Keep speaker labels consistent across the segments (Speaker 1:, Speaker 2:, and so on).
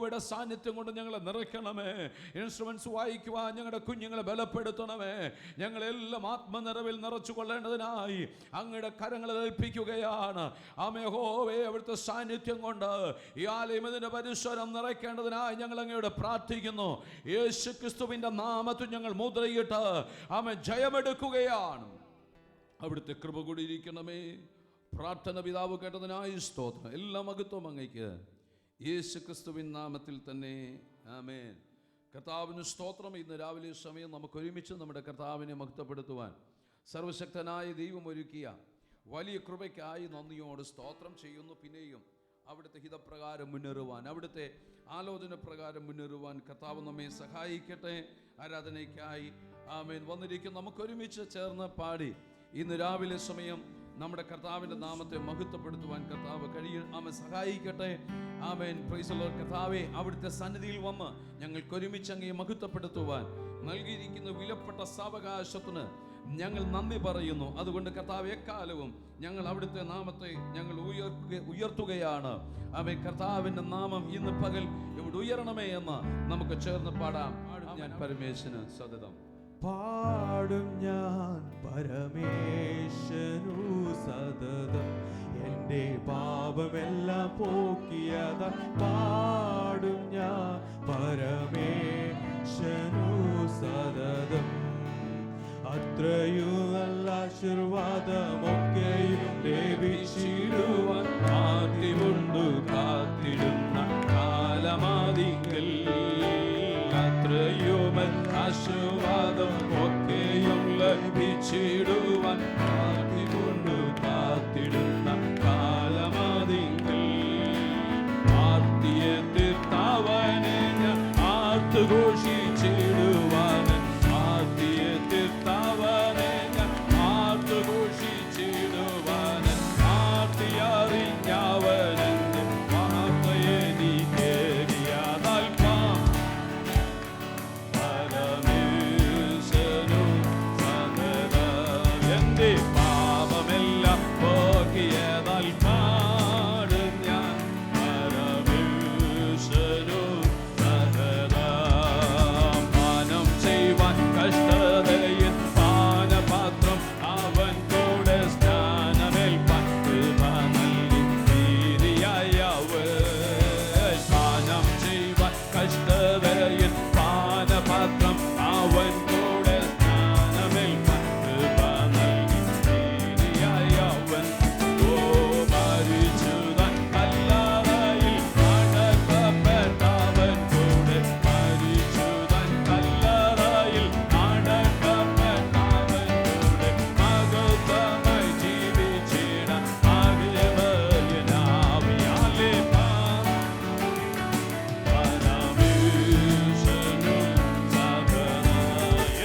Speaker 1: യുടെ സാന്നിധ്യം കൊണ്ട് ഞങ്ങളെ നിറയ്ക്കണമേ. ഇൻസ്ട്രുമെന്റ്സ് വായിക്കുവാൻ ഞങ്ങളുടെ കുഞ്ഞുങ്ങളെ ബലപ്പെടുത്തണമേ. ഞങ്ങളെല്ലാം ആത്മനിറവിൽ നിറച്ചു കൊള്ളേണ്ടതിനായി അങ്ങയുടെ കരങ്ങളിൽ ഏൽപ്പിക്കുകയാണ്. ആമേ യഹോവേ, അവിടുത്തെ സാന്നിധ്യം കൊണ്ട് ഈ ആലയം ഇതിന്റെ പരിസരം നിറയ്ക്കേണ്ടതിനായി ഞങ്ങൾ അങ്ങയോട് പ്രാർത്ഥിക്കുന്നു. യേശു ക്രിസ്തുവിന്റെ നാമത്തിൽ ഞങ്ങൾ മുദ്രയിട്ട് ആമേ ജയമെടുക്കുകയാണ്. അവിടുത്തെ കൃപ കൂടിയിരിക്കണമേ. പ്രാർത്ഥന പിതാവ് കേട്ടതിനായി സ്തോത്രം. എല്ലാ മഹത്വം അങ്ങയ്ക്ക് യേശു ക്രിസ്തുവിൻ നാമത്തിൽ തന്നെ, ആമേൻ. കർത്താവിന് സ്തോത്രം. ഇന്ന് രാവിലെ സമയം നമുക്ക് ഒരുമിച്ച് നമ്മുടെ കർത്താവിനെ മഹത്വപ്പെടുത്തുവാൻ സർവശക്തനായ ദൈവം ഒരുക്കിയ വലിയ കൃപയ്ക്കായി നന്ദിയോട് സ്തോത്രം ചെയ്യുന്നു. പിന്നെയും അവിടുത്തെ ഹിതപ്രകാരം മുന്നേറുവാൻ, അവിടുത്തെ ആലോചന പ്രകാരം മുന്നേറുവാൻ കർത്താവ് നമ്മെ സഹായിക്കട്ടെ. ആരാധനയ്ക്കായി ആമേൻ വന്നിരിക്കും. നമുക്കൊരുമിച്ച് ചേർന്ന് പാടി ഇന്ന് രാവിലെ സമയം നമ്മുടെ കർത്താവിൻ്റെ നാമത്തെ മഹത്വപ്പെടുത്തുവാൻ കർത്താവ് ആമേൻ സഹായിക്കട്ടെ. ആമേൻ. Praise the Lord. കർത്താവേ, അവിടുത്തെ സന്നിധിയിൽ വന്ന് ഞങ്ങൾക്കൊരുമിച്ച് അങ്ങയെ മഹത്വപ്പെടുത്തുവാൻ നൽകിയിരിക്കുന്ന വിലപ്പെട്ട സാവകാശത്തിന് ഞങ്ങൾ നന്ദി പറയുന്നു. അതുകൊണ്ട് കർത്താവ് എക്കാലവും ഞങ്ങൾ അവിടുത്തെ നാമത്തെ ഞങ്ങൾ ഉയർത്തുകയാണ്. ആമേൻ. കർത്താവിൻ്റെ നാമം ഇന്ന് പകൽ ഇവിടെ ഉയരണമേ എന്ന് നമുക്ക് ചേർന്ന് പാടാം. ഞാൻ പരമേശ്വരന് സതതം
Speaker 2: പാടും ഞാൻ പരമേശ്വരനു സതതം, എൻ്റെ പാപമെല്ലാം പോക്കിയതാ. പാടും ഞാൻ പരമേശ്വരനു സതതം, അത്രയും നല്ല ആശീർവാദമൊക്കെയും ലഭിച്ചിടുവാൻ ആദ്യമുണ്ടു കാത്തിടുന്ന കാലമാദിക്കൽ. അത്രയും ആശീർവാദം ഒക്കെയും ലഭിച്ചിടുവാൻ ആദ്യമുണ്ടു കാത്തിടുന്ന കാലമാദിക്കൽ. ആർത്തിയെ തീർത്തവനെ ഞാൻ ആർത്തുഘോഷിച്ചിടുവാൻ, ആർത്തിയെ തീർത്തവനെ ഞാൻ ആർത്തുഘോഷിച്ചിടുവാൻ, ആർത്തിയറിഞ്ഞവനെന്ന് വാർത്തയെ നീ കേറിയതാൽ എന്റെ പാപമെല്ലാം പോക്കിയതാൽ പാടും ഞാൻ പരമേശ്വരനു സഹദം. പാനം ചെയ്യുവാൻ കഷ്ടതയിൽ പാനപാത്രം അവൻ കൂടെ സ്നാനമേൽപ്പാൻ കൃപ നൽകി നീതിയായവൻ. പാനം ചെയ്യുവാൻ കഷ്ടതയിൽ പാനപാത്രം അവൻ കൂടെ സ്നാനമേൽപ്പാൻ കൃപ നൽകി നീതിയായവൻ. ഓ മരിച്ചുതാൻ കല്ലറയിൽ അടക്കപ്പെട്ടവൻ കൂടെ, മരിച്ചുതാൻ കല്ലറയിൽ അടക്കപ്പെട്ടവൻ കൂടെ, മഹത്വമായി ജീവിച്ചിട ആകിയവനാവിയാലെ പരമേശ്വരനു സഹദം.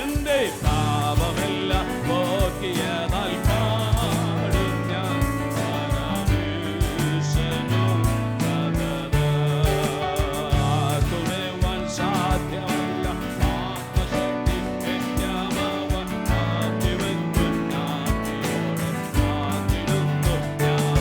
Speaker 2: എന്റെ പാപമെല്ലാം പോക്കിയതാൽ പാടും ഞാൻ പരമേശ്വരനു സഹദം. ആർക്കുമേവാൻ സാധ്യമല്ല ആത്മശക്തി വ്യക്തമാവാൻ ആദ്യമെന്നു നാട്ടിയോടെ കാത്തിടുന്നു ഞാൻ.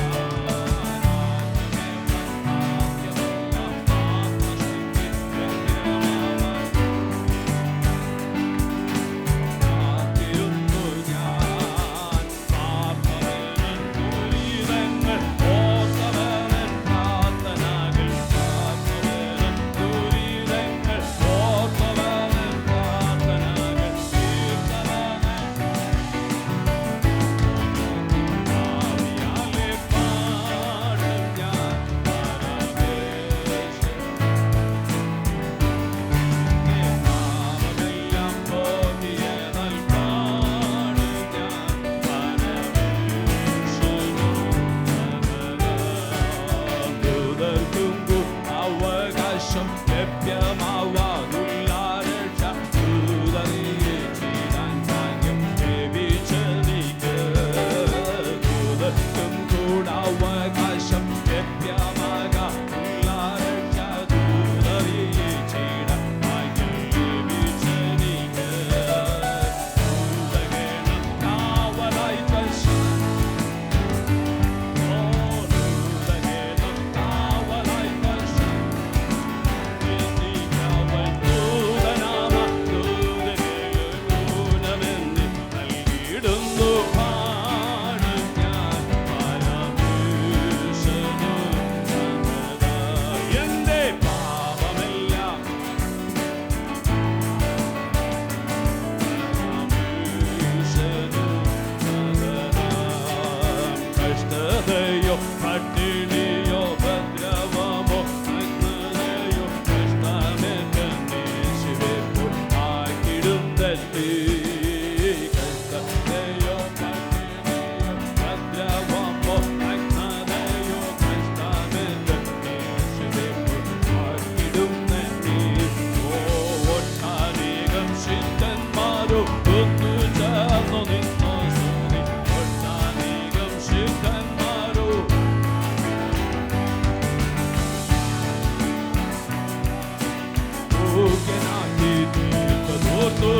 Speaker 2: യോഗ്യനാക്കി തീർത്തതോർത്തു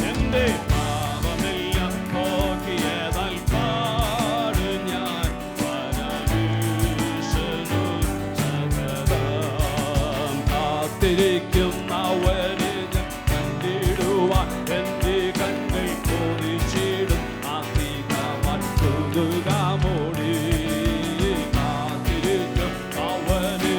Speaker 2: എന്റെ പാപമെല്ലാം നോക്കിയതാൽ പാട് ഞാൻ പരമേശ്വരനു സകലം കാത്തിരിക്കുന്നവനെ ഞാൻ കണ്ടിടുവാൻ എന്റെ കണ്ണை കൊതിച്ചിടും അധികമറ്റുകാമോടി കാത്തിരിക്കും അവനെ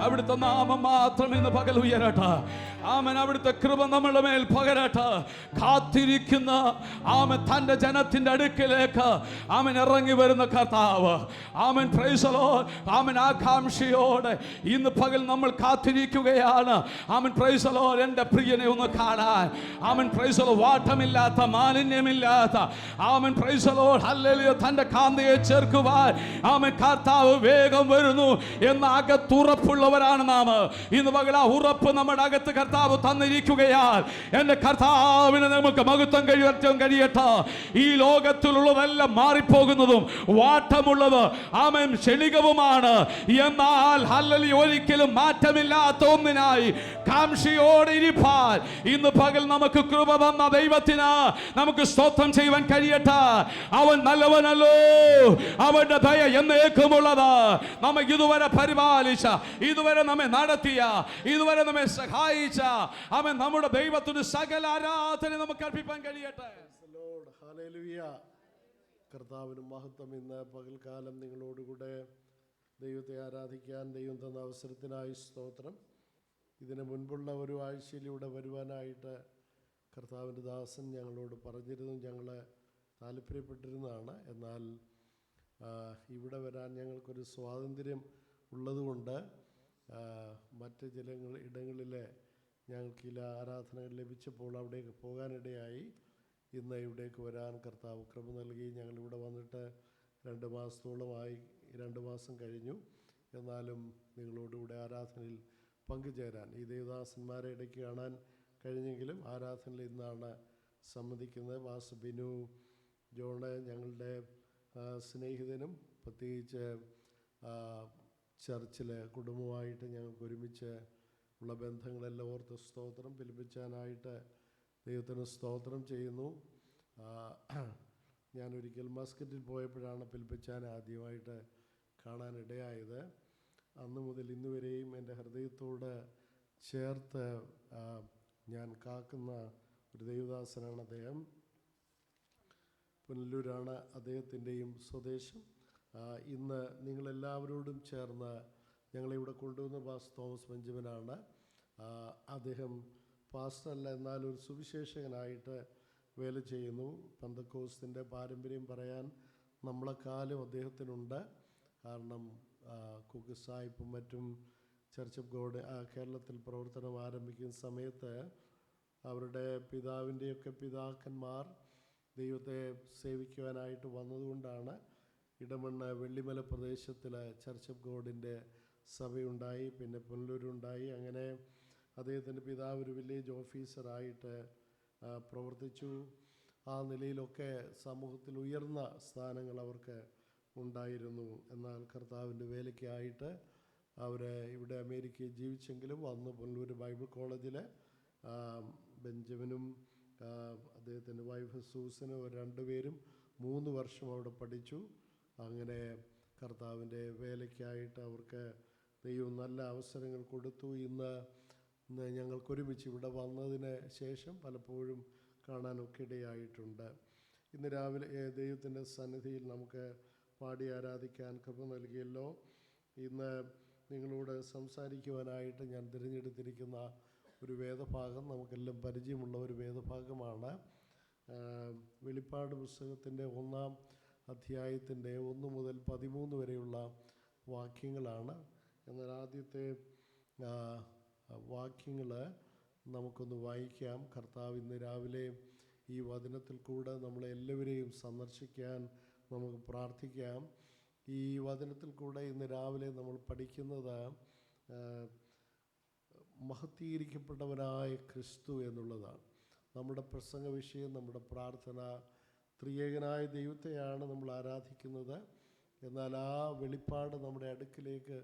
Speaker 1: അവിടുത്തെ നാമം മാത്രം ഇന്ന് പകൽ ഉയരട്ടെ. ആമേൻ. അവിടുത്തെ കൃപ നമ്മളുടെ മേൽ പകരട്ടെ. കാത്തിരിക്കുന്ന ആമേൻ തന്റെ ജനത്തിന്റെ അടുക്കിലേക്ക് ആമേൻ ഇറങ്ങി വരുന്ന കർത്താവ്. Amen. Praise the Lord. Amen. ആകാംക്ഷയോടെ ഇന്ന് പകൽ നമ്മൾ കാത്തിരിക്കുകയാണ്. ആമേൻ. Praise the Lord. എൻ്റെ പ്രിയനെ ഒന്ന് കാണാൻ. ആമേൻ. Praise the Lord. വാട്ടമില്ലാത്ത, മാലിന്യമില്ലാത്ത, amen. Praise the Lord. Hallelujah. തന്റെ കാന്തയെ ചേർക്കുവാൻ ആമേൻ കർത്താവ് വേഗം വരുന്നു എന്ന അകത്തുറപ്പുള്ളവരാണ് നാം. ഇന്ന് പകൽ ആ ഉറപ്പ് നമ്മുടെ അകത്ത് കർത്താവ് തന്നിരിക്കുകയാൽ എൻ്റെ കർത്താവിനെ നമുക്ക് മഹത്വം കഴിയട്ടെ. ഈ ലോകത്തിലുള്ളതെല്ലാം മാറിപ്പോകുന്നതും വാട്ടമുള്ളത് ആമേൻ ക്ഷണികവുമാണ്. എന്നാൽ ഹല്ലേലൂയ ഒരിക്കലും മാറ്റമില്ലാത്ത ഒന്നിനായി കാംക്ഷയോടെ ഇരിപ്പാൻ ഇന്ന് പകൽ നമുക്ക് കൃപ തന്ന ദൈവത്തിന് നമുക്ക് സ്തോത്രം ചെയ്യുവാൻ കഴിയട്ടെ. അവൻ നല്ലവനല്ലോ, അവന്റെ ദയ എന്നേക്കുമുള്ളത്. നമ്മെ ഇതുവരെ പരിപാലിച്ച, ഇതുവരെ നമ്മെ നടത്തിയ, ഇതുവരെ നമ്മെ സഹായിച്ച അവൻ നമ്മുടെ ദൈവത്തിന് സകല ആരാധന നമുക്ക് അർപ്പിക്കാൻ കഴിയട്ടെ.
Speaker 3: ഹല്ലേലൂയ. കർത്താവിന് മഹത്വം. ഇന്ന് പകൽക്കാലം നിങ്ങളോടുകൂടെ ദൈവത്തെ ആരാധിക്കാൻ ദൈവം തന്ന അവസരത്തിനായി സ്തോത്രം. ഇതിന് മുൻപുള്ള ഒരു ആഴ്ചയിലൂടെ വരുവാനായിട്ട് കർത്താവിൻ്റെ ദാസൻ ഞങ്ങളോട് പറഞ്ഞിരുന്നു. ഞങ്ങൾ താല്പര്യപ്പെട്ടിരുന്നതാണ്. എന്നാൽ ഇവിടെ വരാൻ ഞങ്ങൾക്കൊരു സ്വാതന്ത്ര്യം ഉള്ളതുകൊണ്ട് മറ്റ് ഇടങ്ങളിൽ ഞങ്ങൾക്ക് ചില ആരാധനകൾ ലഭിച്ചപ്പോൾ അവിടേക്ക് പോകാനിടയായി. ഇന്ന് ഇവിടേക്ക് വരാൻ കർത്താവ് കൃപ നൽകി. ഞങ്ങളിവിടെ വന്നിട്ട് 2 മാസത്തോളമായി, 2 മാസം കഴിഞ്ഞു. എന്നാലും നിങ്ങളോടുകൂടെ ആരാധനയിൽ പങ്കുചേരാൻ ഈ ദേവദാസന്മാരെ ഇടയ്ക്ക് കാണാൻ കഴിഞ്ഞെങ്കിലും ആരാധനയിൽ ഇന്നാണ് സംബന്ധിക്കുന്നത്. വാസ് ബിനു ജോണ് ഞങ്ങളുടെ സ്നേഹിതനും പ്രത്യേകിച്ച് ചർച്ചിൽ കുടുംബമായിട്ട് ഞങ്ങൾക്ക് ഒരുമിച്ച് ഉള്ള ബന്ധങ്ങളെല്ലാം ഓർത്ത് സ്തോത്രം. പിലിപ്പിച്ചാനായിട്ട് ദൈവത്തിന് സ്തോത്രം ചെയ്യുന്നു. ഞാനൊരിക്കൽ മസ്കറ്റിൽ പോയപ്പോഴാണ് പിലിപ്പിച്ചാൻ ആദ്യമായിട്ട് കാണാനിടയായത്. അന്ന് മുതൽ ഇന്ന് വരെയും എൻ്റെ ഹൃദയത്തോട് ചേർത്ത് ഞാൻ കാക്കുന്ന ഒരു ദൈവദാസനാണ് അദ്ദേഹം. പുനലൂരാണ് അദ്ദേഹത്തിൻ്റെയും സ്വദേശം. ഇന്ന് നിങ്ങളെല്ലാവരോടും ചേർന്ന് ഞങ്ങളിവിടെ കൊണ്ടുവന്ന പാസ്റ്റർ തോമസ് ബെഞ്ചമിനാണ്. അദ്ദേഹം പാസ്റ്ററല്ല, എന്നാൽ ഒരു സുവിശേഷകനായിട്ട് വേല ചെയ്യുന്നു. പെന്തക്കോസ്തിൻ്റെ പാരമ്പര്യം പറയാൻ നമ്മളെക്കാളും അദ്ദേഹത്തിനുണ്ട്. കാരണം കുക്കുസായിപ്പും മറ്റും ചർച്ച് ഓഫ് ഗോഡ് കേരളത്തിൽ പ്രവർത്തനം ആരംഭിക്കുന്ന സമയത്ത് അവരുടെ പിതാവിൻ്റെയൊക്കെ പിതാക്കന്മാർ ദൈവത്തെ സേവിക്കുവാനായിട്ട് വന്നതുകൊണ്ടാണ് ഇടമണ്ണ് വെള്ളിമല പ്രദേശത്തിൽ ചർച്ച് ഓഫ് ഗോഡിൻ്റെ സഭയുണ്ടായി. പിന്നെ പുനലൂരുണ്ടായി. അങ്ങനെ അദ്ദേഹത്തിൻ്റെ പിതാവ് ഒരു വില്ലേജ് ഓഫീസറായിട്ട് പ്രവർത്തിച്ചു. ആ നിലയിലൊക്കെ സമൂഹത്തിൽ ഉയർന്ന സ്ഥാനങ്ങൾ അവർക്ക് ഉണ്ടായിരുന്നു. എന്നാൽ കർത്താവിൻ്റെ വേലയ്ക്കായിട്ട് അവർ ഇവിടെ അമേരിക്കയിൽ ജീവിച്ചെങ്കിലും വന്ന് പുനലൂർ ബൈബിൾ കോളേജിൽ ബെഞ്ചമിനും അദ്ദേഹത്തിൻ്റെ വൈഫ് സൂസനും 2 പേരും 3 വർഷം അവിടെ പഠിച്ചു. അങ്ങനെ കർത്താവിൻ്റെ വേലയ്ക്കായിട്ട് അവർക്ക് ദൈവം നല്ല അവസരങ്ങൾ കൊടുത്തു. ഇന്ന് ഞങ്ങൾക്കൊരുമിച്ച് ഇവിടെ വന്നതിന് ശേഷം പലപ്പോഴും കാണാനൊക്കെ ഇടയായിട്ടുണ്ട്. ഇന്ന് രാവിലെ ദൈവത്തിൻ്റെ സന്നിധിയിൽ നമുക്ക് പാടി ആരാധിക്കാൻ കൃപ നൽകിയല്ലോ. ഇന്ന് നിങ്ങളോട് സംസാരിക്കുവാനായിട്ട് ഞാൻ തിരഞ്ഞെടുത്തിരിക്കുന്ന ഒരു വേദഭാഗം നമുക്കെല്ലാം പരിചയമുള്ള ഒരു വേദഭാഗമാണ്. വെളിപ്പാട് പുസ്തകത്തിൻ്റെ 1-ാം അധ്യായത്തിൻ്റെ 1 മുതൽ 13 വരെയുള്ള വാക്യങ്ങളാണ്. എന്നാൽ ആദ്യത്തെ വാക്യങ്ങൾ നമുക്കൊന്ന് വായിക്കാം. കർത്താവ് ഇന്ന് രാവിലെ ഈ വചനത്തിൽ കൂടെ നമ്മളെല്ലാവരെയും സന്ദർശിക്കാൻ നമുക്ക് പ്രാർത്ഥിക്കാം. ഈ വചനത്തിൽ കൂടെ ഇന്ന് രാവിലെ നമ്മൾ പഠിക്കുന്നത് മഹത്വീകരിക്കപ്പെട്ടവനായ ക്രിസ്തു എന്നുള്ളതാണ്. നമ്മുടെ പ്രസംഗ വിഷയം, നമ്മുടെ പ്രാർത്ഥന ത്രിയേകനായ ദൈവത്തെയാണ് നമ്മൾ ആരാധിക്കുന്നത്. എന്നാൽ ആ വെളിപ്പാട് നമ്മുടെ അടുക്കിലേക്ക്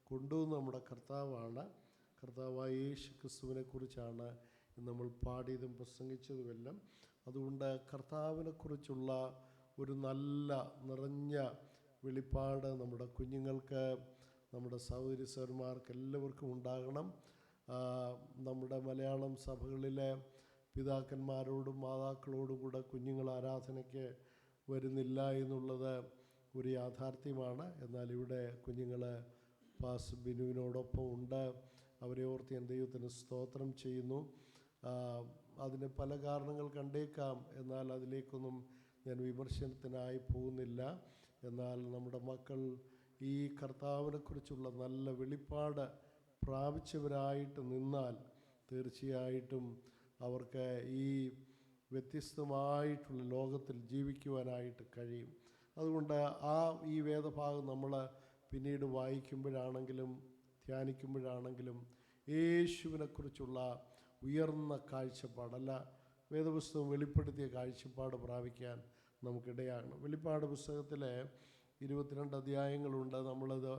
Speaker 3: കൊണ്ടുവന്ന് നമ്മുടെ കർത്താവാണ്. കർത്താവായ യേശു ക്രിസ്തുവിനെ കുറിച്ചാണ് നമ്മൾ പാടിയതും പ്രസംഗിച്ചതുമെല്ലാം. അതുകൊണ്ട് കർത്താവിനെക്കുറിച്ചുള്ള ഒരു നല്ല നിറഞ്ഞ വെളിപ്പാട് നമ്മുടെ കുഞ്ഞുങ്ങൾക്ക്, നമ്മുടെ സഹോദരി സഹോദരന്മാർക്ക് എല്ലാവർക്കും ഉണ്ടാകണം. നമ്മുടെ മലയാളം സഭകളിലെ പിതാക്കന്മാരോടും മാതാക്കളോടും കൂടെ കുഞ്ഞുങ്ങൾ ആരാധനയ്ക്ക് വരുന്നില്ല എന്നുള്ളത് ഒരു യാഥാർത്ഥ്യമാണ്. എന്നാൽ ഇവിടെ കുഞ്ഞുങ്ങൾ പാസ് ബിനുവിനോടൊപ്പം ഉണ്ട്. അവരെ ഓർത്ത് ഞാൻ ദൈവത്തിന് സ്തോത്രം ചെയ്യുന്നു. അതിന് പല കാരണങ്ങൾ കണ്ടേക്കാം, എന്നാൽ അതിലേക്കൊന്നും ഞാൻ വിമർശനത്തിനായി പോകുന്നില്ല. എന്നാൽ നമ്മുടെ മക്കൾ ഈ കർത്താവിനെക്കുറിച്ചുള്ള നല്ല വെളിപ്പാട് പ്രാപിച്ചവരായിട്ട് നിന്നാൽ തീർച്ചയായിട്ടും അവർക്ക് ഈ വ്യത്യസ്തമായിട്ടുള്ള ലോകത്തിൽ ജീവിക്കുവാനായിട്ട് കഴിയും. അതുകൊണ്ട് ഈ വേദഭാഗം നമ്മൾ പിന്നീട് വായിക്കുമ്പോഴാണെങ്കിലും ധ്യാനിക്കുമ്പോഴാണെങ്കിലും യേശുവിനെക്കുറിച്ചുള്ള ഉയർന്ന കാഴ്ചപ്പാടല്ല, വേദപുസ്തകം വെളിപ്പെടുത്തിയ കാഴ്ചപ്പാട് പ്രാപിക്കാൻ നമുക്കിടയാകണം. വെളിപ്പാട് പുസ്തകത്തിലെ 22 അധ്യായങ്ങളുണ്ട്. നമ്മളത്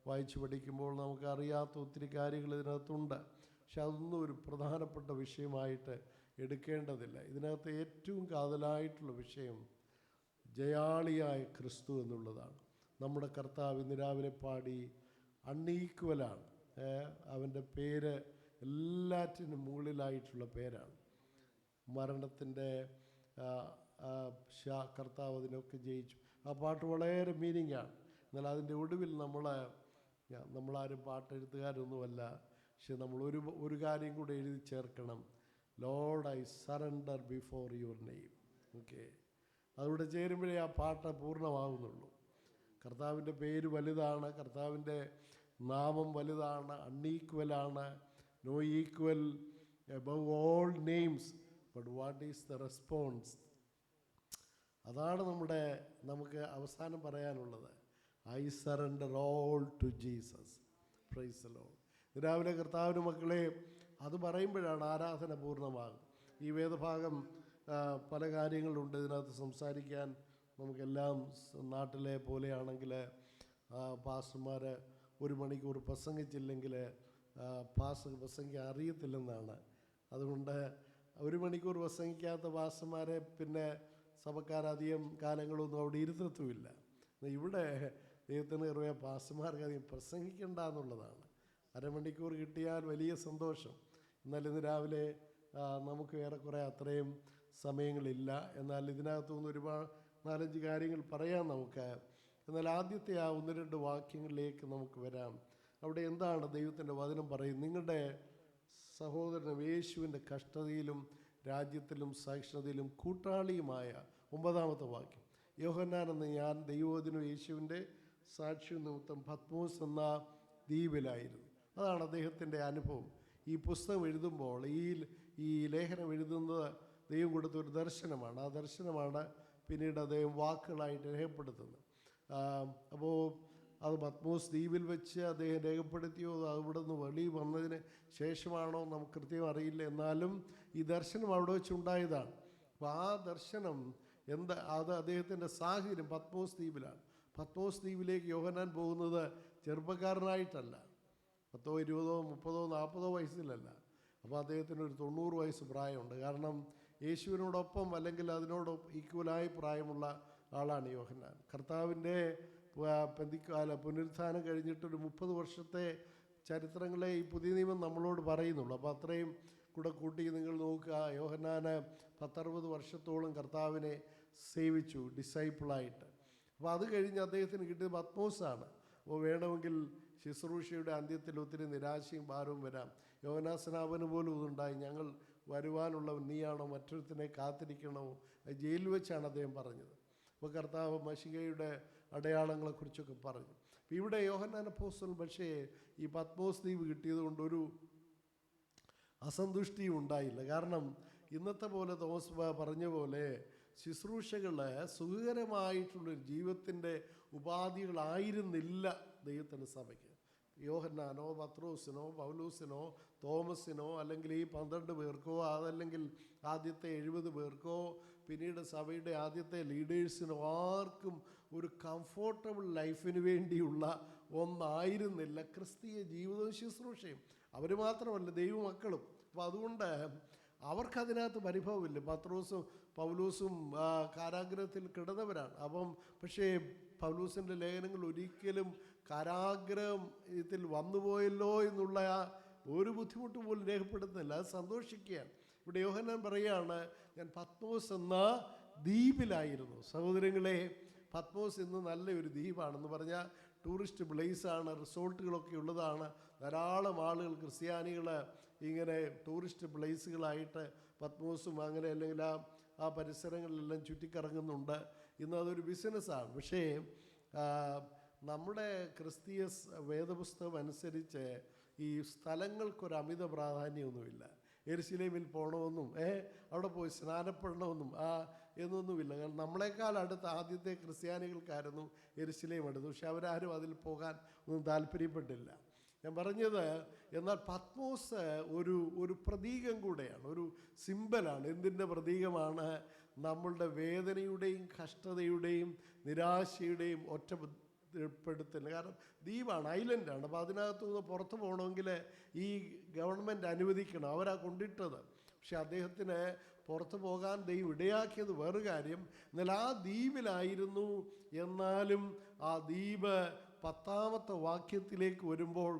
Speaker 3: വായിച്ച് പഠിക്കുമ്പോൾ നമുക്കറിയാത്ത ഒത്തിരി കാര്യങ്ങൾ ഇതിനകത്തുണ്ട്. പക്ഷെ അതൊന്നും ഒരു പ്രധാനപ്പെട്ട വിഷയമായിട്ട് എടുക്കേണ്ടതില്ല. ഇതിനകത്ത് ഏറ്റവും കാതലായിട്ടുള്ള വിഷയം ജയാളിയായ ക്രിസ്തു എന്നുള്ളതാണ്. നമ്മുടെ കർത്താവ് ഇന്ന് രാവിലെ പാടി അൺഈക്വലാണ്. അവൻ്റെ പേര് എല്ലാറ്റിനും മുകളിലായിട്ടുള്ള പേരാണ്. മരണത്തിൻ്റെ കർത്താവ് അതിനൊക്കെ ജയിച്ചു. ആ പാട്ട് വളരെ മീനിങ്ങാണ്. എന്നാൽ അതിൻ്റെ ഒടുവിൽ നമ്മളാരും പാട്ടെഴുത്തുകാരൊന്നുമല്ല. പക്ഷെ നമ്മൾ ഒരു കാര്യം കൂടെ എഴുതി ചേർക്കണം, Lord I surrender before your name. Okay, അതോടെ ചേരുമ്പോഴേ ആ പാട്ട് പൂർണ്ണമാകുന്നുള്ളൂ. കർത്താവിൻ്റെ പേര് വലുതാണ്, കർത്താവിൻ്റെ നാമം വലുതാണ്, അൺഈക്വലാണ്, no equal above all names. But what is the response? അതാണ് നമുക്ക് അവസാനം പറയാനുള്ളത്. I surrender all to Jesus. Praise the Lord. രാവിലെ കർത്താവിന് മക്കളെ അത് പറയുമ്പോഴാണ് ആരാധന പൂർണ്ണമാകും. ഈ വേദഭാഗം പല കാര്യങ്ങളുണ്ട് ഇതിനകത്ത് സംസാരിക്കാൻ. നമുക്കെല്ലാം നാട്ടിലെ പോലെയാണെങ്കിൽ പാസ്റ്റർമാർ 1 മണിക്കൂർ പ്രസംഗിച്ചില്ലെങ്കിൽ പ്രസംഗിക്കാൻ അറിയത്തില്ലെന്നാണ്. അതുകൊണ്ട് 1 മണിക്കൂർ പ്രസംഗിക്കാത്ത പാസ്റ്റർമാരെ പിന്നെ സഭക്കാരധികം കാലങ്ങളൊന്നും അവിടെ ഇരുത്തത്തുമില്ല. ഇവിടെ ദൈവത്തിന് കൃപ പാസ്റ്റർമാർക്ക് അധികം പ്രസംഗിക്കണ്ട എന്നുള്ളതാണ്. 1/2 മണിക്കൂർ കിട്ടിയാൽ വലിയ സന്തോഷം. എന്നാൽ ഇന്ന് രാവിലെ നമുക്ക് ഏറെക്കുറെ അത്രയും സമയങ്ങളില്ല. എന്നാൽ ഇതിനകത്തുനിന്ന് ഒരുപാട് 4-5 കാര്യങ്ങൾ പറയാം നമുക്ക്. എന്നാൽ ആദ്യത്തെ 1-2 വാക്യങ്ങളിലേക്ക് നമുക്ക് വരാം. അവിടെ എന്താണ് ദൈവത്തിൻ്റെ വചനം പറയും? നിങ്ങളുടെ സഹോദരനും യേശുവിൻ്റെ കഷ്ടതയിലും രാജ്യത്തിലും സഹിഷ്ണുതയിലും കൂട്ടാളിയുമായ 9-ാമത്തെ വാക്യം. യോഹന്നാൻ എന്ന ഞാൻ ദൈവത്തിനും യേശുവിൻ്റെ സാക്ഷി നിമിത്തം പത്മോസ് എന്ന ദ്വീപിലായിരുന്നു. അതാണ് അദ്ദേഹത്തിൻ്റെ അനുഭവം. ഈ പുസ്തകം എഴുതുമ്പോൾ ഈ ലേഖനം എഴുതുന്നത് ദൈവം കൊടുത്തൊരു ദർശനമാണ്. ആ ദർശനമാണ് പിന്നീട് അദ്ദേഹം വാക്കുകളായിട്ട് രേഖപ്പെടുത്തുന്നത്. അപ്പോൾ അത് പത്മോസ് ദ്വീപിൽ വെച്ച് അദ്ദേഹം രേഖപ്പെടുത്തിയോ അവിടെ നിന്ന് വെളിയിൽ വന്നതിന് ശേഷമാണോ നമുക്ക് കൃത്യം അറിയില്ല. എന്നാലും ഈ ദർശനം അവിടെ വെച്ചുണ്ടായതാണ്. അപ്പോൾ ആ ദർശനം അത് അദ്ദേഹത്തിൻ്റെ സാഹചര്യം പത്മോസ് ദ്വീപിലാണ്. പത്മോസ് ദ്വീപിലേക്ക് യോഹന്നാൻ പോകുന്നത് ചെറുപ്പക്കാരനായിട്ടല്ല, 10, 20, 30, 40 വയസ്സിലല്ല. അപ്പോൾ അദ്ദേഹത്തിന് ഒരു 90 വയസ്സ് പ്രായമുണ്ട്. കാരണം യേശുവിനോടൊപ്പം അല്ലെങ്കിൽ അതിനോട് ഈക്വലായി പ്രായമുള്ള ആളാണ് യോഹന്നാൻ. കർത്താവിൻ്റെ പുനരുത്ഥാനം കഴിഞ്ഞിട്ടൊരു 30 വർഷത്തെ ചരിത്രങ്ങളെ ഈ പുതിയ നിയമം നമ്മളോട് പറയുന്നുള്ളൂ. അപ്പോൾ അത്രയും കൂടെ കൂട്ടി നിങ്ങൾ നോക്കുക. യോഹന്നാന് 10-60 വർഷത്തോളം കർത്താവിനെ സേവിച്ചു ഡിസൈപ്പിളായിട്ട്. അപ്പോൾ അത് കഴിഞ്ഞ് അദ്ദേഹത്തിന് കിട്ടിയത് പത്മോസാണ്. അപ്പോൾ വേണമെങ്കിൽ ശുശ്രൂഷയുടെ അന്ത്യത്തിൽ ഒത്തിരി നിരാശയും ഭാരവും വരാം. യോഹന്നാസ്നാപന് പോലും ഇതുണ്ടായി, ഞങ്ങൾ വരുവാനുള്ളവൻ നീയാണോ, മറ്റൊരുത്തിനെ കാത്തിരിക്കണോ? ജയിലിൽ വെച്ചാണ് അദ്ദേഹം പറഞ്ഞത്. അപ്പോൾ കർത്താവ് മശിഹയുടെ അടയാളങ്ങളെക്കുറിച്ചൊക്കെ പറഞ്ഞു. അപ്പോൾ ഇവിടെ യോഹന്നാൻ അപ്പോസ്തലൻ പക്ഷേ ഈ പത്മോസ് ദ്വീപ് കിട്ടിയത് കൊണ്ടൊരു അസന്തുഷ്ടിയും ഉണ്ടായില്ല. കാരണം ഇന്നത്തെ പോലെ തോമസ് പറഞ്ഞ പോലെ ശുശ്രൂഷകൾ സുഖകരമായിട്ടുള്ളൊരു ജീവിതത്തിൻ്റെ ഉപാധികളായിരുന്നില്ല ദൈവത്തിൻ്റെ സഭയ്ക്ക്. യോഹന്നാനോ പത്രോസിനോ പൗലൂസിനോ തോമസിനോ അല്ലെങ്കിൽ ഈ 12 പേർക്കോ അതല്ലെങ്കിൽ ആദ്യത്തെ 70 പേർക്കോ പിന്നീട് സഭയുടെ ആദ്യത്തെ ലീഡേഴ്സിനോ ആർക്കും ഒരു കംഫോർട്ടബിൾ ലൈഫിന് വേണ്ടിയുള്ള ഒന്നായിരുന്നില്ല ക്രിസ്തീയ ജീവിതവും ശുശ്രൂഷയും. അവർ മാത്രമല്ല ദൈവമക്കളും. അപ്പോൾ അതുകൊണ്ട് അവർക്കതിനകത്ത് പരിഭവമില്ല. പത്രോസും പൗലൂസും കാരാഗ്രഹത്തിൽ കിടന്നവരാണ്. പക്ഷേ പൗലൂസിൻ്റെ ലേഖനങ്ങൾ ഒരിക്കലും കാരാഗ്രഹത്തിൽ വന്നുപോയല്ലോ എന്നുള്ള ഒരു ബുദ്ധിമുട്ട് പോലും രേഖപ്പെടുത്തുന്നില്ല. അത് സന്തോഷിക്കുകയാണ്. ഇവിടെ യോഹന്നാൻ പറയുകയാണ്, ഞാൻ പത്മോസ് എന്ന ദ്വീപിലായിരുന്നു. സഹോദരങ്ങളെ, പത്മോസ് ഇന്ന് നല്ലൊരു ദ്വീപാണെന്ന് പറഞ്ഞാൽ ടൂറിസ്റ്റ് പ്ലേസാണ്, റിസോർട്ടുകളൊക്കെ ഉള്ളതാണ്. ധാരാളം ആളുകൾ, ക്രിസ്ത്യാനികൾ ഇങ്ങനെ ടൂറിസ്റ്റ് പ്ലേസുകളായിട്ട് പത്മോസും അങ്ങനെ അല്ലെങ്കിൽ ആ പരിസരങ്ങളിലെല്ലാം ചുറ്റിക്കറങ്ങുന്നുണ്ട്. ഇന്ന് അതൊരു ബിസിനസ്സാണ്. പക്ഷേ നമ്മുടെ ക്രിസ്തീയ വേദപുസ്തകം അനുസരിച്ച് ഈ സ്ഥലങ്ങൾക്കൊരു അമിത പ്രാധാന്യമൊന്നുമില്ല. യെരുശലേമിൽ പോകണമെന്നും അവിടെ പോയി സ്നാനപ്പെടണമെന്നും എന്നൊന്നുമില്ല. കാരണം നമ്മളെക്കാൾ അടുത്ത ആദ്യത്തെ ക്രിസ്ത്യാനികൾക്കായിരുന്നു യെരുശലേം അടുത്ത്. പക്ഷെ അവരാരും അതിൽ പോകാൻ ഒന്നും താല്പര്യപ്പെട്ടില്ല. ഞാൻ പറഞ്ഞത്, എന്നാൽ പത്മോസ് ഒരു പ്രതീകം കൂടെയാണ്, ഒരു സിമ്പലാണ്. എന്തിൻ്റെ പ്രതീകമാണ്? നമ്മളുടെ വേദനയുടെയും കഷ്ടതയുടെയും നിരാശയുടെയും ഒറ്റപ്പെടുത്തൽ. കാരണം ദ്വീപാണ്, ഐലൻഡാണ്. അപ്പോൾ അതിനകത്തുനിന്ന് പുറത്ത് പോകണമെങ്കിൽ ഈ ഗവൺമെൻറ് അനുവദിക്കണം. അവരാ കൊണ്ടിട്ടത്. പക്ഷെ അദ്ദേഹത്തിന് പുറത്ത് പോകാൻ ദൈവം ഇടയാക്കിയത് വേറൊരു കാര്യം. എന്നാൽ ആ ദ്വീപിലായിരുന്നു. എന്നാലും ആ ദ്വീപ് 10ാമത്തെ വാക്യത്തിലേക്ക് വരുമ്പോൾ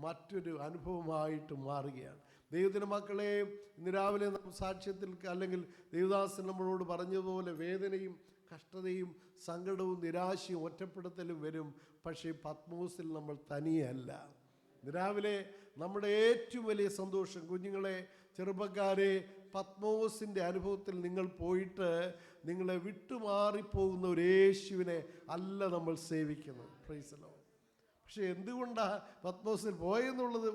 Speaker 3: മറ്റൊരു അനുഭവമായിട്ട് മാറുകയാണ്. ദൈവത്തിൻ്റെ മക്കളെ, ഇന്ന് രാവിലെ നാം സാക്ഷ്യത്തിൽ അല്ലെങ്കിൽ ദേവദാസൻ നമ്മളോട് പറഞ്ഞതുപോലെ വേദനയും കഷ്ടതയും സങ്കടവും നിരാശയും ഒറ്റപ്പെടുത്തലും വരും. പക്ഷേ പത്മോസിൽ നമ്മൾ തനിയല്ല. രാവിലെ നമ്മുടെ ഏറ്റവും വലിയ സന്തോഷം, കുഞ്ഞുങ്ങളെ, ചെറുപ്പക്കാരെ, പത്മോസിൻ്റെ അനുഭവത്തിൽ നിങ്ങൾ പോയിട്ട് നിങ്ങളെ വിട്ടുമാറിപ്പോകുന്ന ഒരു യേശുവിനെ അല്ല നമ്മൾ സേവിക്കുന്നത്. Price the Lord. പക്ഷെ എന്തുകൊണ്ടാണ് പത്മോസിൽ പോയെന്നുള്ളത്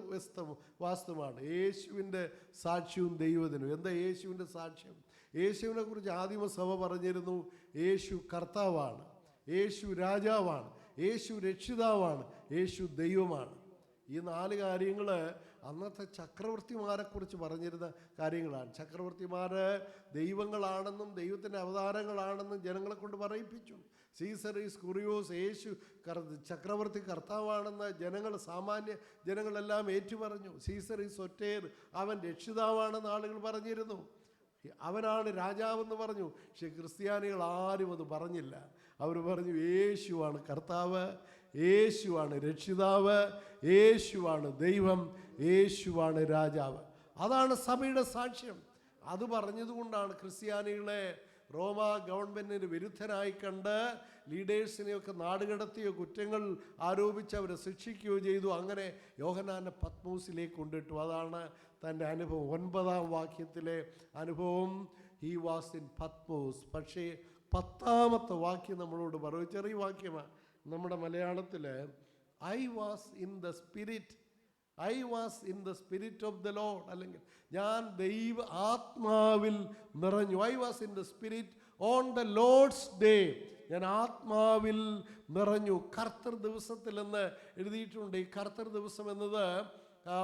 Speaker 3: വാസ്തവമാണ്. യേശുവിൻ്റെ സാക്ഷ്യവും ദൈവത്തിനും. എന്താ യേശുവിൻ്റെ സാക്ഷ്യം? യേശുവിനെ കുറിച്ച് ആദിമസഭ പറഞ്ഞിരുന്നു, യേശു കർത്താവാണ്, യേശു രാജാവാണ്, യേശു രക്ഷിതാവാണ്, യേശു ദൈവമാണ്. ഈ 4 കാര്യങ്ങൾ അന്നത്തെ ചക്രവർത്തിമാരെക്കുറിച്ച് പറഞ്ഞിരുന്ന കാര്യങ്ങളാണ്. ചക്രവർത്തിമാർ ദൈവങ്ങളാണെന്നും ദൈവത്തിൻ്റെ അവതാരങ്ങളാണെന്നും ജനങ്ങളെ കൊണ്ട് പറയിപ്പിച്ചു. സീസറീസ് കുറിയോസ്, യേശു ചക്രവർത്തി കർത്താവാണെന്ന് സാമാന്യ ജനങ്ങളെല്ലാം ഏറ്റുപറഞ്ഞു. സീസറീസ് ഒറ്റേർ, അവൻ രക്ഷിതാവാണെന്ന് ആളുകൾ പറഞ്ഞിരുന്നു. അവനാണ് രാജാവെന്ന് പറഞ്ഞു. പക്ഷെ ക്രിസ്ത്യാനികൾ ആരും അത് പറഞ്ഞില്ല. അവർ പറഞ്ഞു, യേശുവാണ് കർത്താവ്, യേശുവാണ് രക്ഷിതാവ്, യേശുവാണ് ദൈവം, യേശുവാണ് രാജാവ്. അതാണ് സഭയുടെ സാക്ഷ്യം. അത് പറഞ്ഞതുകൊണ്ടാണ് ക്രിസ്ത്യാനികളെ റോമ ഗവൺമെൻറ്റിന് വിരുദ്ധനായി കണ്ട് ലീഡേഴ്സിനെയൊക്കെ നാടുകടത്തിയോ കുറ്റങ്ങൾ ആരോപിച്ച് അവരെ ശിക്ഷിക്കുകയോ ചെയ്തു. അങ്ങനെ യോഹന്നാനെ പത്മോസിലേക്ക് കൊണ്ടിട്ടു. അതാണ് തൻ്റെ അനുഭവം. 9ാം വാക്യത്തിലെ അനുഭവം. He was in Patmos. പക്ഷേ 10ാമത്തെ വാക്യം നമ്മളോട് പറയും. ചെറിയ വാക്യമാണ്. നമ്മുടെ മലയാളത്തിൽ I was in the spirit, I was in the spirit of the Lord, അല്ലെങ്കിൽ ഞാൻ ദൈവ ആത്മാവിൽ നിറഞ്ഞു. I was in the spirit on the Lord's day. ഞാൻ ആത്മാവിൽ നിറഞ്ഞു. കർത്തൃ ദിവസത്തിൽ എന്ന് എഴുതിയിട്ടുണ്ട്. ഈ കർത്തൃ ദിവസം എന്നത്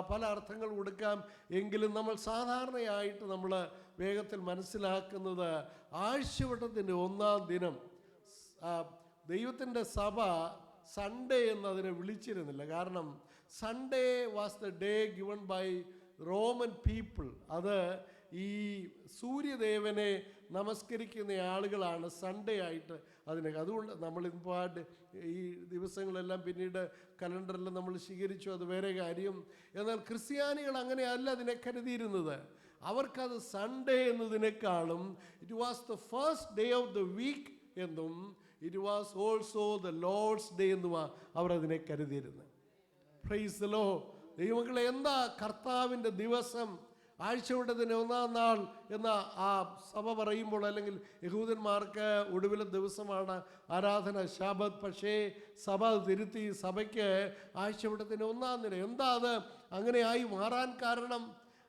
Speaker 3: പല അർത്ഥങ്ങൾ കൊടുക്കാം. എങ്കിലും നമ്മൾ സാധാരണയായിട്ട് നമ്മൾ വേഗത്തിൽ മനസ്സിലാക്കുന്നത് ആഴ്ചവട്ടത്തിൻ്റെ 1ാം ദിനം. ദൈവത്തിൻ്റെ സഭ സൺഡേ എന്നതിനെ വിളിച്ചിരുന്നില്ല. കാരണം Sunday was the day given by Roman people. അത് ഈ സൂര്യദേവനെ നമസ്കരിക്കുന്ന ആളുകളാണ് സൺഡേ ആയിട്ട് അതിനെ. അതുകൊണ്ട് നമ്മളിപ്പോൾ ഈ ദിവസങ്ങളെല്ലാം പിന്നീട് കലണ്ടറിൽ നമ്മൾ സ്വീകരിച്ചു, അത് വേറെ കാര്യം. എന്നാൽ ക്രിസ്ത്യാനികൾ അങ്ങനെയല്ല അതിനെ കരുതിയിരുന്നത്. അവർക്കത് സൺഡേ എന്നതിനേക്കാളും it was the first day of the week എന്നും it was also the Lord's day എന്നുമാണ് അവർ അതിനെ കരുതിയിരുന്നത്. Praise the Lord. ദൈവമക്കളെ, എന്താ കർത്താവിൻ്റെ ദിവസം? ആഴ്ചവട്ടത്തിന് 1ാം നാൾ എന്ന ആ സഭ പറയുമ്പോൾ, അല്ലെങ്കിൽ യഹൂദന്മാർക്ക് ഒടുവിലെ ദിവസമാണ് ആരാധന, ശബത്ത്. പക്ഷേ സഭ തിരുത്തി. സഭയ്ക്ക് ആഴ്ചവട്ടത്തിന് 1ാം ദിനം. എന്താ അത് അങ്ങനെയായി മാറാൻ കാരണം?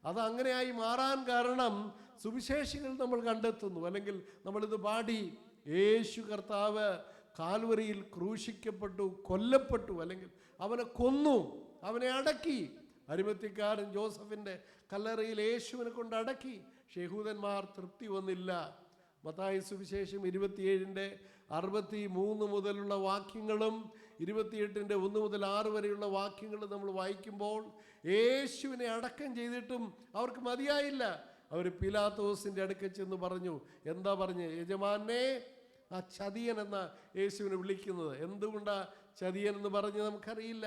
Speaker 3: അത് അങ്ങനെയായി മാറാൻ കാരണം സുവിശേഷങ്ങൾ നമ്മൾ കണ്ടെത്തുന്നു, അല്ലെങ്കിൽ നമ്മളിത് പാടി. യേശു കർത്താവ് കാൽവരിയിൽ ക്രൂശിക്കപ്പെട്ടു, കൊല്ലപ്പെട്ടു, അല്ലെങ്കിൽ അവനെ കൊന്നു, അവനെ അടക്കി. അരിമത്യക്കാരൻ ജോസഫിൻ്റെ കല്ലറയിൽ യേശുവിനെ കൊണ്ട് അടക്കി. യഹൂദന്മാർ തൃപ്തി വന്നില്ല. മത്തായി സുവിശേഷം 27:63 മുതലുള്ള വാക്യങ്ങളും 28:1 മുതൽ 6 വരെയുള്ള വാക്യങ്ങളും നമ്മൾ വായിക്കുമ്പോൾ യേശുവിനെ അടക്കം ചെയ്തിട്ടും അവർക്ക് മതിയായില്ല. അവർ പിലാത്തോസിൻ്റെ അടുക്കൽ ചെന്ന് പറഞ്ഞു. എന്താ പറഞ്ഞ്? യജമാനെ, ആ ചതിയൻ എന്ന യേശുവിനെ വിളിക്കുന്നത്. എന്തുകൊണ്ടാണ് ചതിയൻ എന്ന് പറഞ്ഞ് നമുക്കറിയില്ല.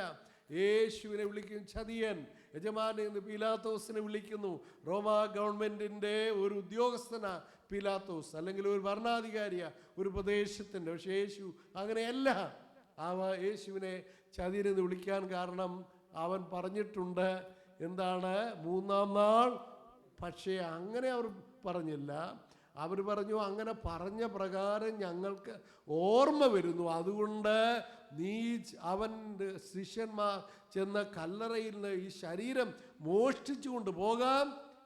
Speaker 3: യേശുവിനെ വിളിക്കും ചതിയൻ. യജമാനെ എന്ന് പീലാത്തോസിനെ വിളിക്കുന്നു. റോമാ ഗവൺമെൻറ്റിൻ്റെ ഒരു ഉദ്യോഗസ്ഥനാ പീലാത്തോസ്, അല്ലെങ്കിൽ ഒരു ഭരണാധികാരിയാ ഒരു പ്രദേശത്തിൻ്റെ. പക്ഷേ യേശു അങ്ങനെയല്ല. യേശുവിനെ ചതിയനെന്ന് വിളിക്കാൻ കാരണം അവൻ പറഞ്ഞിട്ടുണ്ട് എന്താണ്, 3-ാം നാൾ. പക്ഷേ അങ്ങനെ അവർ പറഞ്ഞില്ല. അവർ പറഞ്ഞു, അങ്ങനെ പറഞ്ഞ പ്രകാരം ഞങ്ങൾക്ക് ഓർമ്മ വരുന്നു, അതുകൊണ്ട് നീ അവൻ്റെ ശിഷ്യന്മാർ ചെന്ന കല്ലറയിൽ നിന്ന് ഈ ശരീരം മോഷ്ടിച്ചു കൊണ്ട് പോകാം,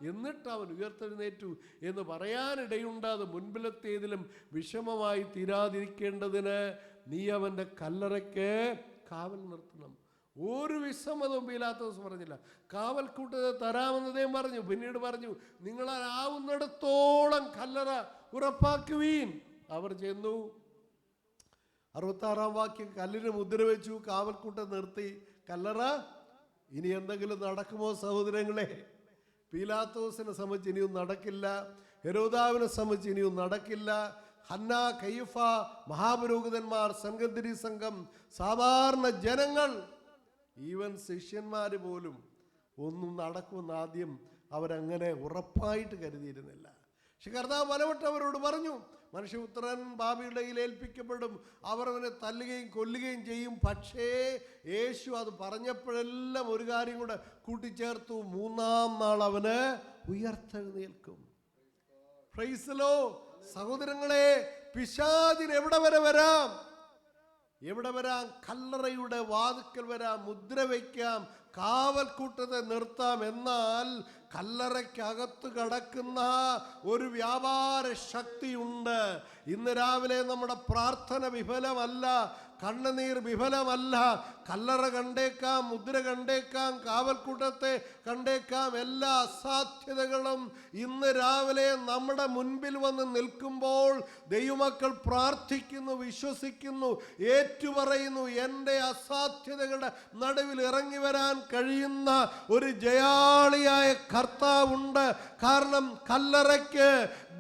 Speaker 3: എന്നിട്ട് അവൻ ഉയർത്തെഴുന്നേറ്റു എന്ന് പറയാനിടയുണ്ട്. അത് മുൻപിലത്തേതിലും വിഷമമായി തീരാതിരിക്കേണ്ടതിന് നീ അവൻ്റെ കല്ലറയ്ക്ക് കാവൽ നിർത്തണം. ഒരു വിസമ്മതവും പീലാത്തോസ് പറഞ്ഞില്ല. കാവൽക്കൂട്ടത്തെ തരാമെന്നതേ പറഞ്ഞു. പിന്നീട് പറഞ്ഞു, നിങ്ങളാവുന്നിടത്തോളം കല്ലറ ഉറപ്പാക്കുവീൻ. അവർ ചെന്നു. 66-ാം വാക്യം, കല്ലിന് മുദ്ര വെച്ചു, കാവൽക്കൂട്ടം നിർത്തി. കല്ലറ ഇനി എന്തെങ്കിലും നടക്കുമോ സഹോദരങ്ങളെ? പീലാത്തോസിനെ സംബന്ധിച്ച് ഇനിയും നടക്കില്ല. ഹെരോദാവിനെ സംബന്ധിച്ച് ഇനിയും നടക്കില്ല. ഹന്ന, കയ്യഫ, മഹാപുരോഹിതന്മാർ, സംഘത്തിരി സംഘം, സാധാരണ ജനങ്ങൾ, ഈവൻ ശിഷ്യന്മാർ പോലും ഒന്നും നടക്കുമെന്ന് ആദ്യം അവരങ്ങനെ ഉറപ്പായിട്ട് കരുതിയിരുന്നില്ല. പക്ഷെ കർത്താവ് പലവട്ടം അവരോട് പറഞ്ഞു, മനുഷ്യപുത്രൻ പാപിയുടെ കയ്യിൽ ഏൽപ്പിക്കപ്പെടും, അവർ അവനെ തല്ലുകയും കൊല്ലുകയും ചെയ്യും. പക്ഷേ യേശു അത് പറഞ്ഞപ്പോഴെല്ലാം ഒരു കാര്യം കൂടെ കൂട്ടിച്ചേർത്തു, 3-ാം നാൾ അവന് ഉയർത്തെഴുന്നേൽക്കും. Price the Lord. സഹോദരങ്ങളെ, പിശാചിന് എവിടെ വരെ വരാം? എവിടെ വരാം? കല്ലറയുടെ വാതിക്കൽ വരാം, മുദ്ര വയ്ക്കാം, കാവൽക്കൂട്ടത്തെ നിർത്താം. എന്നാൽ കല്ലറയ്ക്കകത്ത് കടക്കുന്ന ഒരു വ്യാപാര ശക്തിയുണ്ട്. ഇന്ന് രാവിലെ നമ്മുടെ പ്രാർത്ഥന വിഫലമല്ല, കണ്ണുനീർ വിഫലമല്ല. കല്ലറ കണ്ടേക്കാം, മുദ്ര കണ്ടേക്കാം, കാവൽക്കൂട്ടത്തെ കണ്ടേക്കാം. എല്ലാ അസാധ്യതകളും ഇന്ന് രാവിലെ നമ്മുടെ മുൻപിൽ വന്ന് നിൽക്കുമ്പോൾ ദൈവമക്കൾ പ്രാർത്ഥിക്കുന്നു, വിശ്വസിക്കുന്നു, ഏറ്റുപറയുന്നു. എൻ്റെ അസാധ്യതകളുടെ നടുവിൽ ഇറങ്ങി വരാൻ കഴിയുന്ന ഒരു ജയാളിയായ കർത്താവുണ്ട്. കാരണം കല്ലറയ്ക്ക്,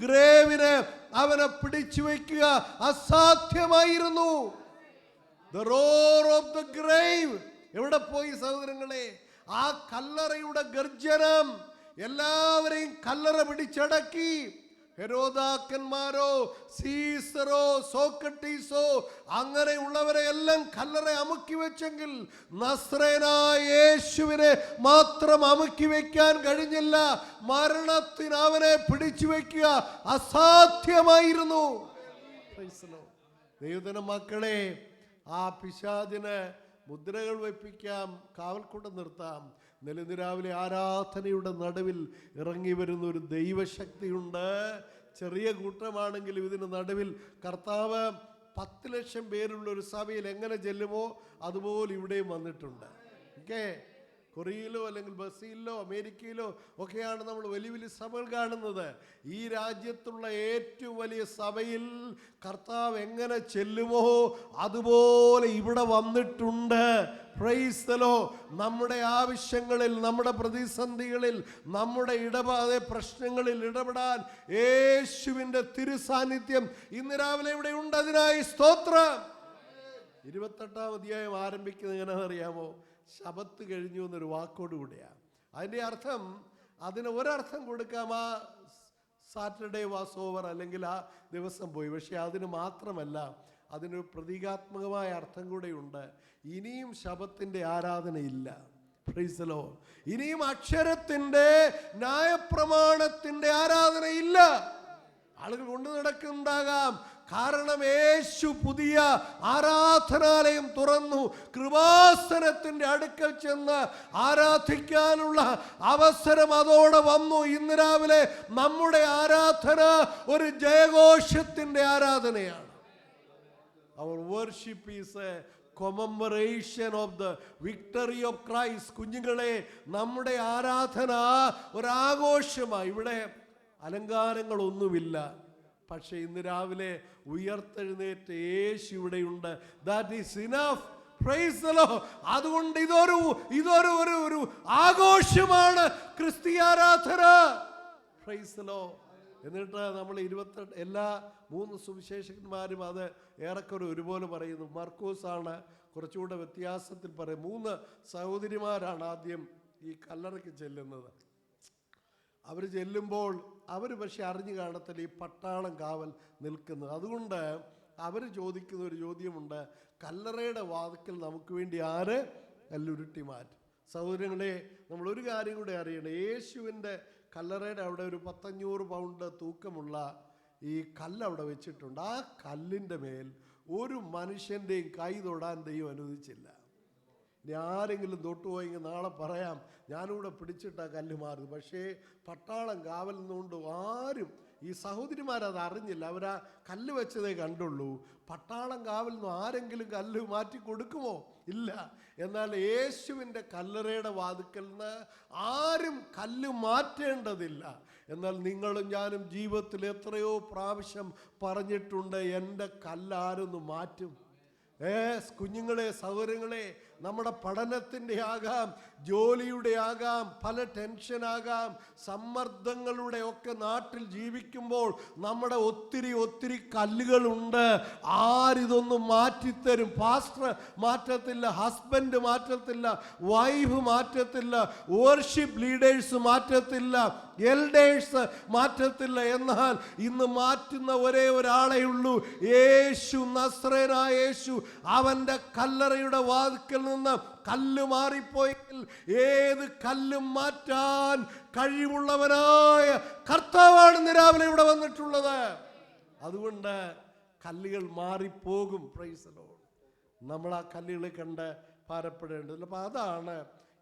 Speaker 3: ഗ്രേവിന് അവനെ പിടിച്ചു വയ്ക്കുക അസാധ്യമായിരുന്നു. The roar of the grave എവിടെ പോയി സഹോദരങ്ങളെ? ആ കല്ലറയുടെ ഗർജനം എല്ലാവരെയും കല്ലറ പിടിച്ചടക്കി. ഹെരോദാക്കന്മാരോ സീസറോ സോക്രട്ടീസോ അങ്ങനെയുള്ളവരെ എല്ലാം കല്ലറ അമുക്കി വെച്ചെങ്കിൽ നസ്രേനായ യേശുവിനെ മാത്രം അമുക്കി വെക്കാൻ കഴിഞ്ഞില്ല. മരണത്തിന് അവനെ പിടിച്ചു വെക്കുക അസാധ്യമായിരുന്നു. ദൈവത്തിന്റെ മക്കളെ, ആ പിശാചിന് മുദ്രകൾ വെപ്പിക്കാം, കാവൽക്കൂട്ടം നിർത്താം. ഇന്ന് രാവിലെ ആരാധനയുടെ നടുവിൽ ഇറങ്ങി വരുന്ന ഒരു ദൈവശക്തിയുണ്ട്. ചെറിയ കൂട്ടമാണെങ്കിലും ഇതിന് നടുവിൽ കർത്താവ് 10 ലക്ഷം പേരുള്ള ഒരു സഭയിൽ എങ്ങനെ ചെല്ലുമോ അതുപോലെ ഇവിടെയും വന്നിട്ടുണ്ട്. ഓക്കെ, കൊറിയയിലോ അല്ലെങ്കിൽ ബ്രസീലിലോ അമേരിക്കയിലോ ഒക്കെയാണ് നമ്മൾ വലിയ വലിയ സഭകൾ കാണുന്നത്. ഈ രാജ്യത്തുള്ള ഏറ്റവും വലിയ സഭയിൽ കർത്താവ് എങ്ങനെ ചെല്ലുമോ അതുപോലെ ഇവിടെ വന്നിട്ടുണ്ട്. Price the Lord. നമ്മുടെ ആവശ്യങ്ങളിൽ, നമ്മുടെ പ്രതിസന്ധികളിൽ, നമ്മുടെ പ്രശ്നങ്ങളിൽ ഇടപെടാൻ യേശുവിൻ്റെ തിരുസാന്നിധ്യം ഇന്ന് രാവിലെ ഇവിടെ ഉണ്ട്. അതിനായി സ്തോത്രം. 28-ാം അധ്യായം ആരംഭിക്കുന്നത് എങ്ങനെയാണെന്നറിയാമോ? ശബത്ത് കഴിഞ്ഞു എന്നൊരു വാക്കോടുകൂടിയാണ്. അതിൻ്റെ അർത്ഥം, അതിന് ഒരർത്ഥം കൊടുക്കാം, ആ സാറ്റർഡേ വാസ് ഓവർ, അല്ലെങ്കിൽ ആ ദിവസം പോയി. പക്ഷെ അതിന് മാത്രമല്ല, അതിനൊരു പ്രതീകാത്മകമായ അർത്ഥം കൂടെയുണ്ട്. ഇനിയും ശബത്തിൻ്റെ ആരാധനയില്ല. Praise the Lord. ഇനിയും അക്ഷരത്തിൻ്റെ, ന്യായപ്രമാണത്തിൻ്റെ ആരാധനയില്ല. ആളുകൾ കൊണ്ടു നടക്കുന്നുണ്ടാകാം. കാരണം യേശു പുതിയ ആരാധനാലയം തുറന്നു. കൃപാസനത്തിന്റെ അടുക്കൽ ചെന്ന് ആരാധിക്കാനുള്ള അവസരം അതോടെ വന്നു. ഇന്ന് രാവിലെ നമ്മുടെ ആരാധന ഒരു ജയഘോഷത്തിന്റെ ആരാധനയാണ്. Our worship is a commemoration of the victory of Christ. കുഞ്ഞുങ്ങളെ, നമ്മുടെ ആരാധന ഒരാഘോഷമായി. ഇവിടെ അലങ്കാരങ്ങളൊന്നുമില്ല. പക്ഷെ ഇന്ന് രാവിലെ ഉയർത്തെഴുന്നേറ്റ യേശു ഇവിടെയുണ്ട്. That is enough. Praise the Lord. അതുകൊണ്ട് ഇതൊരു ആഘോഷമാണ് ക്രിസ്തീയ ആരാധന. Praise the Lord. എന്നിട്ട് നമ്മൾ 28 എല്ലാ 3 സുവിശേഷകന്മാരും അത് ഏറെക്കുറെ ഒരുപോലെ പറയുന്നു. മർക്കോസ് ആണ് കുറച്ചുകൂടെ വ്യത്യാസത്തിൽ പറയും. 3 സഹോദരിമാരാണ് ആദ്യം ഈ കല്ലറയ്ക്ക് ചെല്ലുന്നത്. അവർ ചെല്ലുമ്പോൾ അവർ പക്ഷെ അറിഞ്ഞു കാണത്തില്ല ഈ പട്ടാളം കാവൽ നിൽക്കുന്നത്. അതുകൊണ്ട് അവർ ചോദിക്കുന്ന ഒരു ചോദ്യമുണ്ട്, കല്ലറയുടെ വാതിക്കൽ നമുക്ക് വേണ്ടി ആര് കല്ലുരുട്ടി മാറ്റും? സഹോദരങ്ങളെ, നമ്മളൊരു കാര്യം കൂടെ അറിയണം. യേശുവിൻ്റെ കല്ലറയുടെ അവിടെ ഒരു 100-500 പൗണ്ട് തൂക്കമുള്ള ഈ കല്ലവിടെ വെച്ചിട്ടുണ്ട്. ആ കല്ലിൻ്റെ മേൽ ഒരു മനുഷ്യൻ്റെയും കൈ തൊടാൻ ദൈവം അനുവദിച്ചില്ല. ഇനി ആരെങ്കിലും തൊട്ടുപോയെങ്കിൽ നാളെ പറയാം, ഞാനിവിടെ പിടിച്ചിട്ടാ കല്ല് മാറുന്നത്. പക്ഷേ പട്ടാളം കാവൽ നിന്നുകൊണ്ട് ആരും, ഈ സഹോദരിമാരത് അറിഞ്ഞില്ല. അവരാ കല്ല് വെച്ചതേ കണ്ടുള്ളൂ. പട്ടാളം കാവൽ നിന്ന് ആരെങ്കിലും കല്ല് മാറ്റി കൊടുക്കുമോ? ഇല്ല. എന്നാൽ യേശുവിൻ്റെ കല്ലറയുടെ വാതിക്കൽ നിന്ന് ആരും കല്ല് മാറ്റേണ്ടതില്ല. എന്നാൽ നിങ്ങളും ഞാനും ജീവിതത്തിൽ എത്രയോ പ്രാവശ്യം പറഞ്ഞിട്ടുണ്ട്, എൻ്റെ കല്ലാരൊന്ന് മാറ്റും. കുഞ്ഞുങ്ങളെ, സഹോദരങ്ങളെ, നമ്മുടെ പഠനത്തിൻ്റെ ആകാം, ജോലിയുടെ ആകാം, പല ടെൻഷനാകാം, സമ്മർദ്ദങ്ങളുടെ ഒക്കെ നാട്ടിൽ ജീവിക്കുമ്പോൾ നമ്മുടെ ഒത്തിരി കല്ലുകളുണ്ട്. ആരിതൊന്നും മാറ്റിത്തരും? പാസ്റ്റർ മാറ്റത്തില്ല, ഹസ്ബൻഡ് മാറ്റത്തില്ല, വൈഫ് മാറ്റത്തില്ല, വർഷിപ്പ് ലീഡേഴ്സ് മാറ്റത്തില്ല, എൽഡേഴ്സ് മാറ്റത്തില്ല. എന്നാൽ ഇന്ന് മാറ്റുന്ന ഒരേ ഒരാളേ ഉള്ളൂ, യേശു, നസ്രേനായ യേശു. അവൻ്റെ കല്ലറയുടെ വാതിക്കൽ നിന്ന് കല്ല് മാറിപ്പോയെങ്കിൽ ഏത് കല്ലും മാറ്റാൻ കഴിവുള്ളവനായ കർത്താവാണ് ഇന്ന് രാവിലെ ഇവിടെ വന്നിട്ടുള്ളത്. അതുകൊണ്ട് കല്ലുകൾ മാറിപ്പോകും. Price the Lord. നമ്മൾ ആ കല്ലുകളെ കണ്ട് ഭാരപ്പെടേണ്ടതില്ല. അപ്പം അതാണ്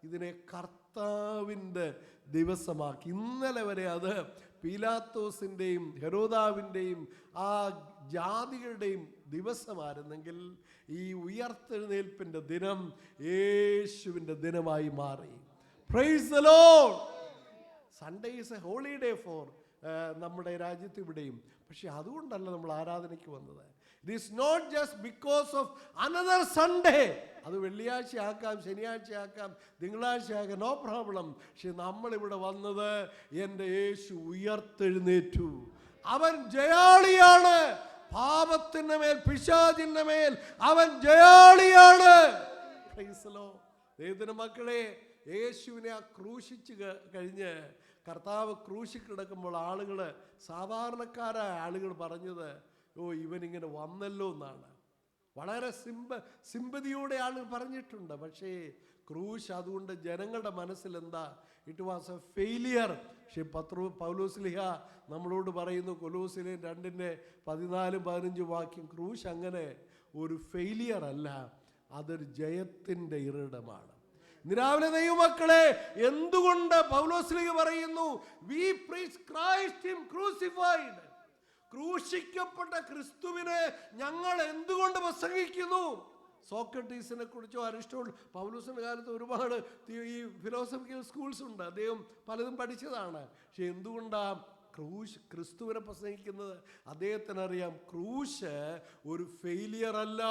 Speaker 3: ഇതിനെ കർത്താവിൻ്റെ ദിവസമാക്കി. ഇന്നലെ വരെ അത് പീലാത്തോസിൻ്റെയും ഹെരോദാവിൻ്റെയും ആ ജാതികളുടെയും ദിവസമായിരുന്നെങ്കിൽ ഈ ഉയർത്തെഴുന്നേൽപ്പിൻ്റെ ദിനം യേശുവിൻ്റെ ദിനമായി മാറി. Praise the Lord. Sunday is a holiday for നമ്മുടെ രാജ്യത്ത് ഇവിടെയും. പക്ഷെ അതുകൊണ്ടല്ല നമ്മൾ ആരാധനയ്ക്ക് വന്നത്. It is not just because of another Sunday. അത് വെള്ളിയാഴ്ച ആക്കാം, ശനിയാഴ്ച ആക്കാം, തിങ്കളാഴ്ച ആക്കാം, നോ പ്രോബ്ലം. പക്ഷെ നമ്മളിവിടെ വന്നത് എൻ്റെ യേശു ഉയർത്തെഴുന്നേറ്റു. അവൻ ജയാളിയാണ്. പാപത്തിൻ്റെ മേൽ, പിശാചിൻ്റെ മേൽ അവൻ ജയാളിയാണ്. Price the Lord. ദൈവത്തിൻ്റെ മക്കളെ, യേശുവിനെ ആ ക്രൂശിച്ച് കഴിഞ്ഞ് കർത്താവ് ക്രൂശി കിടക്കുമ്പോൾ ആളുകൾ, സാധാരണക്കാരായ ആളുകൾ പറഞ്ഞത്, ഓ ഇവനിങ്ങനെ വന്നല്ലോ എന്നാണ്. വളരെ സിമ്പതിയോടെ ആളുകൾ പറഞ്ഞിട്ടുണ്ട്. പക്ഷേ ക്രൂശ് അതുകൊണ്ട് ജനങ്ങളുടെ മനസ്സിൽ എന്താ? It was A failure. പക്ഷേ പൗലോസ്ലിഹ നമ്മളോട് പറയുന്നു, കൊലോസ്യർ 2:14-15 വാക്യം, ക്രൂശ് അങ്ങനെ ഒരു ഫെയിലിയർ അല്ല, അതൊരു ജയത്തിൻ്റെ ഇരിടമാണ്. ഇന്ന് രാവിലെ ദൈവമക്കളെ, എന്തുകൊണ്ട് പൗലോസ്ലിഹ പറയുന്നു we preach Christ him crucified? ക്രൂശിക്കപ്പെട്ട ക്രിസ്തുവിനെ ഞങ്ങൾ എന്തുകൊണ്ട് പ്രസംഗിക്കുന്നു? സോക്രട്ടീസിനെ കുറിച്ചോ അരിസ്റ്റോട്ടിൽ, പൗലോസിന്റെ കാലത്ത് ഒരുപാട് ഈ ഫിലോസഫിക്കൽ സ്കൂൾസ് ഉണ്ട്, അദ്ദേഹം പലതും പഠിച്ചതാണ്. പക്ഷെ എന്തുകൊണ്ടാണ് ക്രിസ്തുവിനെ പ്രസംഗിക്കുന്നത്? അദ്ദേഹത്തിന് അറിയാം ക്രൂശ് ഒരു ഫെയിലിയർ അല്ല,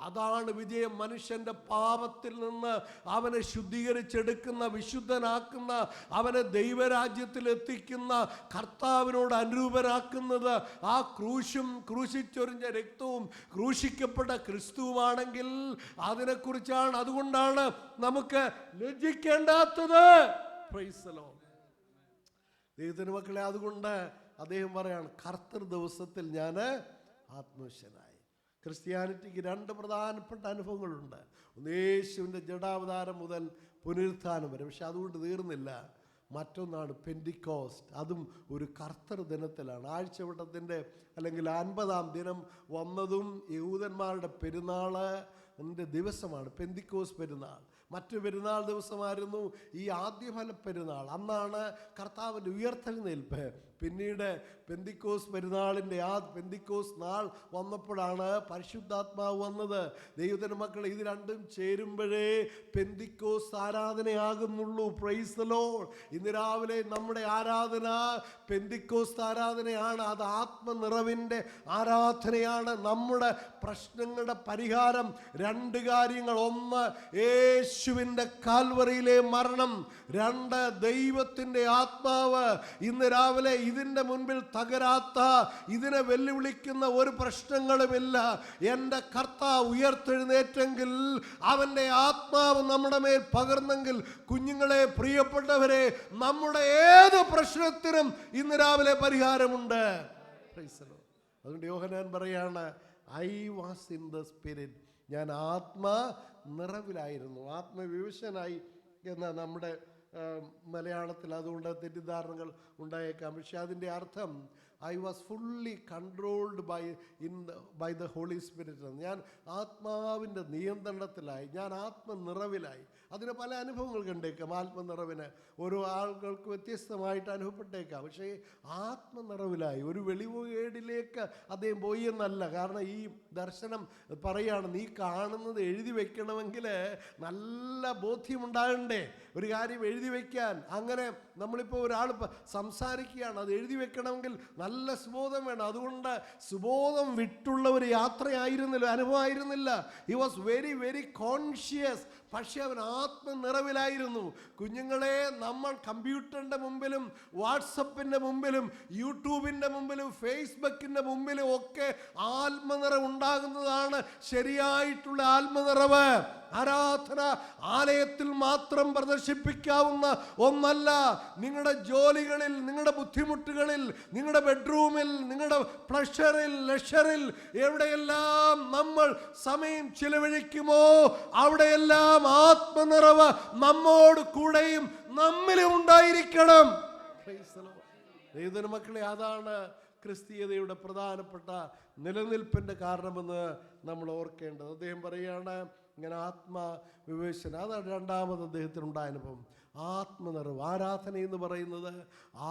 Speaker 3: അതാണ് വിജയം. മനുഷ്യന്റെ പാപത്തിൽ നിന്ന് അവനെ ശുദ്ധീകരിച്ചെടുക്കുന്ന, വിശുദ്ധനാക്കുന്ന, അവനെ ദൈവരാജ്യത്തിൽ എത്തിക്കുന്ന, കർത്താവിനോട് അനുരൂപരാക്കുന്നത് ആ ക്രൂശും ക്രൂശിച്ചൊരിഞ്ഞ രക്തവും ക്രൂശിക്കപ്പെട്ട ക്രിസ്തുവുമാണെങ്കിൽ അതിനെക്കുറിച്ചാണ്. അതുകൊണ്ടാണ് നമുക്ക് ലജ്ജിക്കേണ്ടാത്തത്. Price the Lord. ദൈവത്തിൻ്റെ മക്കളെ, അതുകൊണ്ട് അദ്ദേഹം പറയാണ്, കർത്തൃ ദിവസത്തിൽ ഞാൻ ആത്മവിശ്വനായി. ക്രിസ്ത്യാനിറ്റിക്ക് 2 പ്രധാനപ്പെട്ട അനുഭവങ്ങളുണ്ട്. ഒന്ന് യേശുവിൻ്റെ ജഡാവതാരം മുതൽ പുനരുത്ഥാനം വരെ. പക്ഷെ അതുകൊണ്ട് തീർന്നില്ല. മറ്റൊന്നാണ് പെന്തിക്കോസ്റ്റ്. അതും ഒരു കർത്തൃ ദിനത്തിലാണ്. ആഴ്ചവട്ടത്തിൻ്റെ അല്ലെങ്കിൽ 50-ാം ദിനം വന്നതും യഹൂദന്മാരുടെ പെരുന്നാളിൻ്റെ ദിവസമാണ് പെന്തിക്കോസ് പെരുന്നാൾ. മറ്റു പെരുന്നാൾ ദിവസമായിരുന്നു ഈ ആദ്യഫല പെരുന്നാൾ. അന്നാണ് കർത്താവിൻ്റെ ഉയർത്തെഴുന്നേൽപ്പ്. പിന്നീട് പെന്തിക്കോസ് പെരുന്നാളിൻ്റെ ആ പെന്തിക്കോസ് നാൾ വന്നപ്പോഴാണ് പരിശുദ്ധാത്മാവ് വന്നത്. ദൈവത്തിൻ്റെ മക്കളെ, ഇത് രണ്ടും ചേരുമ്പോഴേ പെന്തിക്കോസ് ആരാധനയാകുന്നുള്ളൂ. Praise the Lord. ഇന്ന് രാവിലെ നമ്മുടെ ആരാധന പെന്തിക്കോസ് ആരാധനയാണ്. അത് ആത്മനിറവിൻ്റെ ആരാധനയാണ്. നമ്മുടെ പ്രശ്നങ്ങളുടെ പരിഹാരം 2 കാര്യങ്ങൾ. 1 യേശുവിൻ്റെ കാൽവറിയിലെ മരണം. 2 ദൈവത്തിൻ്റെ ആത്മാവ്. ഇന്ന് രാവിലെ ഇതിൻ്റെ മുൻപിൽ തകരാത്ത, ഇതിനെ വെല്ലുവിളിക്കുന്ന ഒരു പ്രശ്നങ്ങളുമില്ല. എൻ്റെ കർത്താവ് ഉയർത്തെഴുന്നേറ്റെങ്കിൽ, അവൻ്റെ ആത്മാവ് നമ്മുടെ മേൽ പകർന്നെങ്കിൽ, കുഞ്ഞുങ്ങളെ, പ്രിയപ്പെട്ടവരെ, നമ്മുടെ ഏത് പ്രശ്നത്തിനും ഇന്ന് രാവിലെ പരിഹാരമുണ്ട്. അതുകൊണ്ട് യോഹന്നാൻ പറയാണ്, I was in the spirit, ഞാൻ ആത്മാ നിറവിലായിരുന്നു. ആത്മവിവശനായി എന്ന നമ്മുടെ മലയാളത്തിൽ അതുകൊണ്ട് തെറ്റിദ്ധാരണകൾ ഉണ്ടായേക്കാം. പക്ഷെ അതിൻ്റെ അർത്ഥം I was fully controlled by the Holy Spirit. ഞാൻ ആത്മാവിൻ്റെ നിയന്ത്രണത്തിലായി, ഞാൻ ആത്മനിറവിലായി. അതിന് പല അനുഭവങ്ങൾ കണ്ടേക്കാം. ആത്മനിറവിന് ഓരോ ആളുകൾക്ക് വ്യത്യസ്തമായിട്ട് അനുഭവപ്പെട്ടേക്കാം. പക്ഷേ ആത്മനിറവിലായി ഒരു വെളിവുകേടിലേക്ക് അദ്ദേഹം പോയി എന്നല്ല. കാരണം ഈ ദർശനം പറയാണ്, നീ കാണുന്നത് എഴുതി വെക്കണമെങ്കിൽ നല്ല ബോധ്യമുണ്ടാകണ്ടേ ഒരു കാര്യം എഴുതി വയ്ക്കാൻ. അങ്ങനെ നമ്മളിപ്പോൾ ഒരാൾ സംസാരിക്കുകയാണ്, അത് എഴുതി വെക്കണമെങ്കിൽ നല്ല സുബോധം വേണം. അതുകൊണ്ട് സുബോധം വിട്ടുള്ള ഒരു യാത്രയായിരുന്നില്ല, അനുഭവമായിരുന്നില്ല. He was very very conscious. പക്ഷെ അവൻ ആത്മനിറവിലായിരുന്നു. കുഞ്ഞുങ്ങളെ, നമ്മൾ കമ്പ്യൂട്ടറിൻ്റെ മുമ്പിലും വാട്സപ്പിൻ്റെ മുമ്പിലും യൂട്യൂബിൻ്റെ മുമ്പിലും ഫേസ്ബുക്കിൻ്റെ മുമ്പിലും ഒക്കെ ആത്മനിറവ് ഉണ്ടാകുന്നതാണ് ശരിയായിട്ടുള്ള ആത്മനിറവ്. ആരാധന ആലയത്തിൽ മാത്രം പ്രദർശിപ്പിക്കാവുന്ന ഒന്നല്ല. നിങ്ങളുടെ ജോലികളിൽ, നിങ്ങളുടെ ബുദ്ധിമുട്ടുകളിൽ, നിങ്ങളുടെ ബെഡ്റൂമിൽ, നിങ്ങളുടെ പ്ലഷറിൽ, ലെഷറിൽ, എവിടെയെല്ലാം നമ്മൾ സമയം ചിലവഴിക്കുമോ അവിടെയെല്ലാം ആത്മനിറവ് നമ്മോട് കൂടെയും നമ്മിലും ഉണ്ടായിരിക്കണം. മക്കളെ, അതാണ് ക്രിസ്തീയതയുടെ പ്രധാനപ്പെട്ട നിലനിൽപ്പിൻ്റെ കാരണമെന്ന് നമ്മൾ ഓർക്കേണ്ടത്. അദ്ദേഹം പറയുകയാണ്, ഇങ്ങനെ ആത്മവിവേചന, അതാണ് രണ്ടാമത് അദ്ദേഹത്തിനുണ്ടായ അനുഭവം. ആത്മനിറവ്. ആരാധന എന്ന് പറയുന്നത്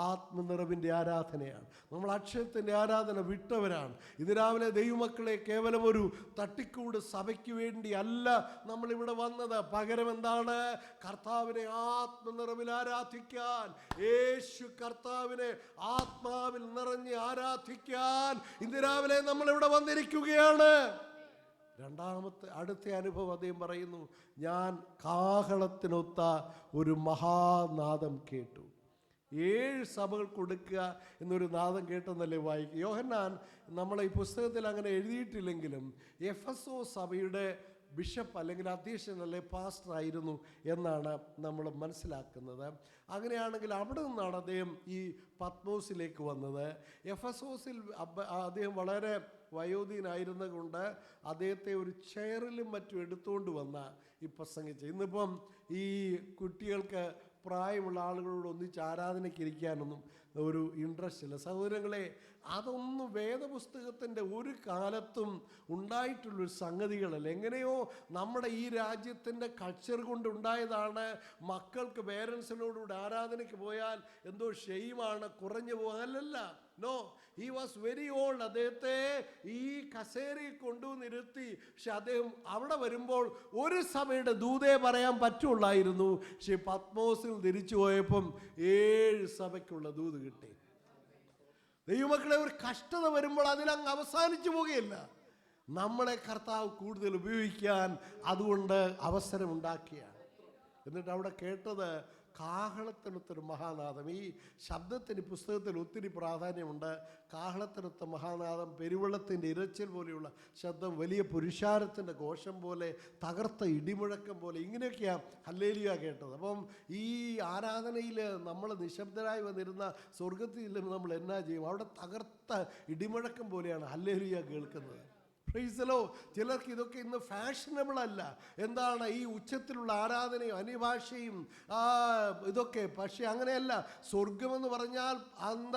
Speaker 3: ആത്മനിറവിൻ്റെ ആരാധനയാണ്. നമ്മൾ അക്ഷയത്തിൻ്റെ ആരാധന വിട്ടവരാണ്. ഇത് രാവിലെ ദൈവമക്കളെ, കേവലം ഒരു തട്ടിക്കൂട് സഭയ്ക്ക് വേണ്ടി അല്ല നമ്മളിവിടെ വന്നത്. പകരം എന്താണ്? കർത്താവിനെ ആത്മനിറവിൽ ആരാധിക്കാൻ, യേശു കർത്താവിനെ ആത്മാവിൽ നിറഞ്ഞ് ആരാധിക്കാൻ ഇന്ന് രാവിലെ നമ്മളിവിടെ വന്നിരിക്കുകയാണ്. അടുത്ത അനുഭവം അദ്ദേഹം പറയുന്നു, ഞാൻ കാഹളത്തിനൊത്ത ഒരു മഹാനാദം കേട്ടു. 7 സഭകൾ കൊടുക്കുക എന്നൊരു നാദം കേട്ടെന്നല്ലേ വായിക്കുക. യോഹന്നാൻ നമ്മളെ ഈ പുസ്തകത്തിൽ അങ്ങനെ എഴുതിയിട്ടില്ലെങ്കിലും എഫെസോ സഭയുടെ ബിഷപ്പ് അല്ലെങ്കിൽ അധ്യക്ഷൻ അല്ലെ പാസ്റ്റർ ആയിരുന്നു എന്നാണ് നമ്മൾ മനസ്സിലാക്കുന്നത്. അങ്ങനെയാണെങ്കിൽ അവിടെ നിന്നാണ് അദ്ദേഹം ഈ പത്മോസിലേക്ക് വന്നത്. എഫെസോസിൽ അദ്ദേഹം വളരെ വയോധികനായിരുന്നത് കൊണ്ട് അദ്ദേഹത്തെ ഒരു ചെയറിലും മറ്റും എടുത്തുകൊണ്ട് വന്ന ഈ പ്രസംഗിച്ച്. ഇന്നിപ്പം ഈ കുട്ടികൾക്ക് പ്രായമുള്ള ആളുകളോട് ഒന്നിച്ച് ആരാധനയ്ക്ക് ഇരിക്കാനൊന്നും ഒരു ഇൻട്രസ്റ്റ് ഇല്ല. സഹോദരങ്ങളെ, അതൊന്നും വേദപുസ്തകത്തിൻ്റെ ഒരു കാലത്തും ഉണ്ടായിട്ടുള്ളൊരു സംഗതികളല്ല. എങ്ങനെയോ നമ്മുടെ ഈ രാജ്യത്തിൻ്റെ കൾച്ചർ കൊണ്ടുണ്ടായതാണ്. മക്കൾക്ക് പേരൻസിനോടുകൂടി ആരാധനയ്ക്ക് പോയാൽ എന്തോ ഷെയിമാണ്, കുറഞ്ഞു പോകാനല്ല. No, he was very old. അദ്ദേഹത്തെ ഈ കസേരയിൽ കൊണ്ടുവന്നിരുത്തി. പക്ഷെ അദ്ദേഹം അവിടെ വരുമ്പോൾ ഒരു സഭയുടെ ദൂതേ പറയാൻ പറ്റുള്ളായിരുന്നു. പക്ഷെ പത്മോസിൽ തിരിച്ചു പോയപ്പം 7 സഭയ്ക്കുള്ള ദൂത് കിട്ടി. ദൈവമക്കളെ, ഒരു കഷ്ടത വരുമ്പോൾ അതിലങ്ങ് അവസാനിച്ചു പോകുകയില്ല. നമ്മളെ കർത്താവ് കൂടുതൽ ഉപയോഗിക്കാൻ അതുകൊണ്ട് അവസരമുണ്ടാക്കിയാണ്. എന്നിട്ട് അവിടെ കേട്ടത് കാഹളത്തിനൊത്തൊരു മഹാനാദം. ഈ ശബ്ദത്തിന് പുസ്തകത്തിൽ ഒത്തിരി പ്രാധാന്യമുണ്ട്. കാഹളത്തിനൊത്ത മഹാനാദം, പെരുവെള്ളത്തിൻ്റെ ഇരച്ചിൽ പോലെയുള്ള ശബ്ദം, വലിയ പുരുഷാരത്തിൻ്റെ ഘോഷം പോലെ, തകർത്ത ഇടിമുഴക്കം പോലെ, ഇങ്ങനെയൊക്കെയാണ് ഹല്ലേലൂയ കേട്ടത്. അപ്പം ഈ ആരാധനയിൽ നമ്മൾ നിശബ്ദരായി വന്നിരുന്ന സ്വർഗത്തിൽ നമ്മൾ എന്നാ ചെയ്യും? അവിടെ തകർത്ത ഇടിമുഴക്കം പോലെയാണ് ഹല്ലേലൂയ കേൾക്കുന്നത്. പ്രൈസലോ. ചിലർക്ക് ഇതൊക്കെ ഇന്ന് ഫാഷനബിൾ അല്ല. എന്താണ് ഈ ഉച്ചത്തിലുള്ള ആരാധനയും അന്യഭാഷയും ഇതൊക്കെ? പക്ഷെ അങ്ങനെയല്ല. സ്വർഗമെന്ന് പറഞ്ഞാൽ അന്ത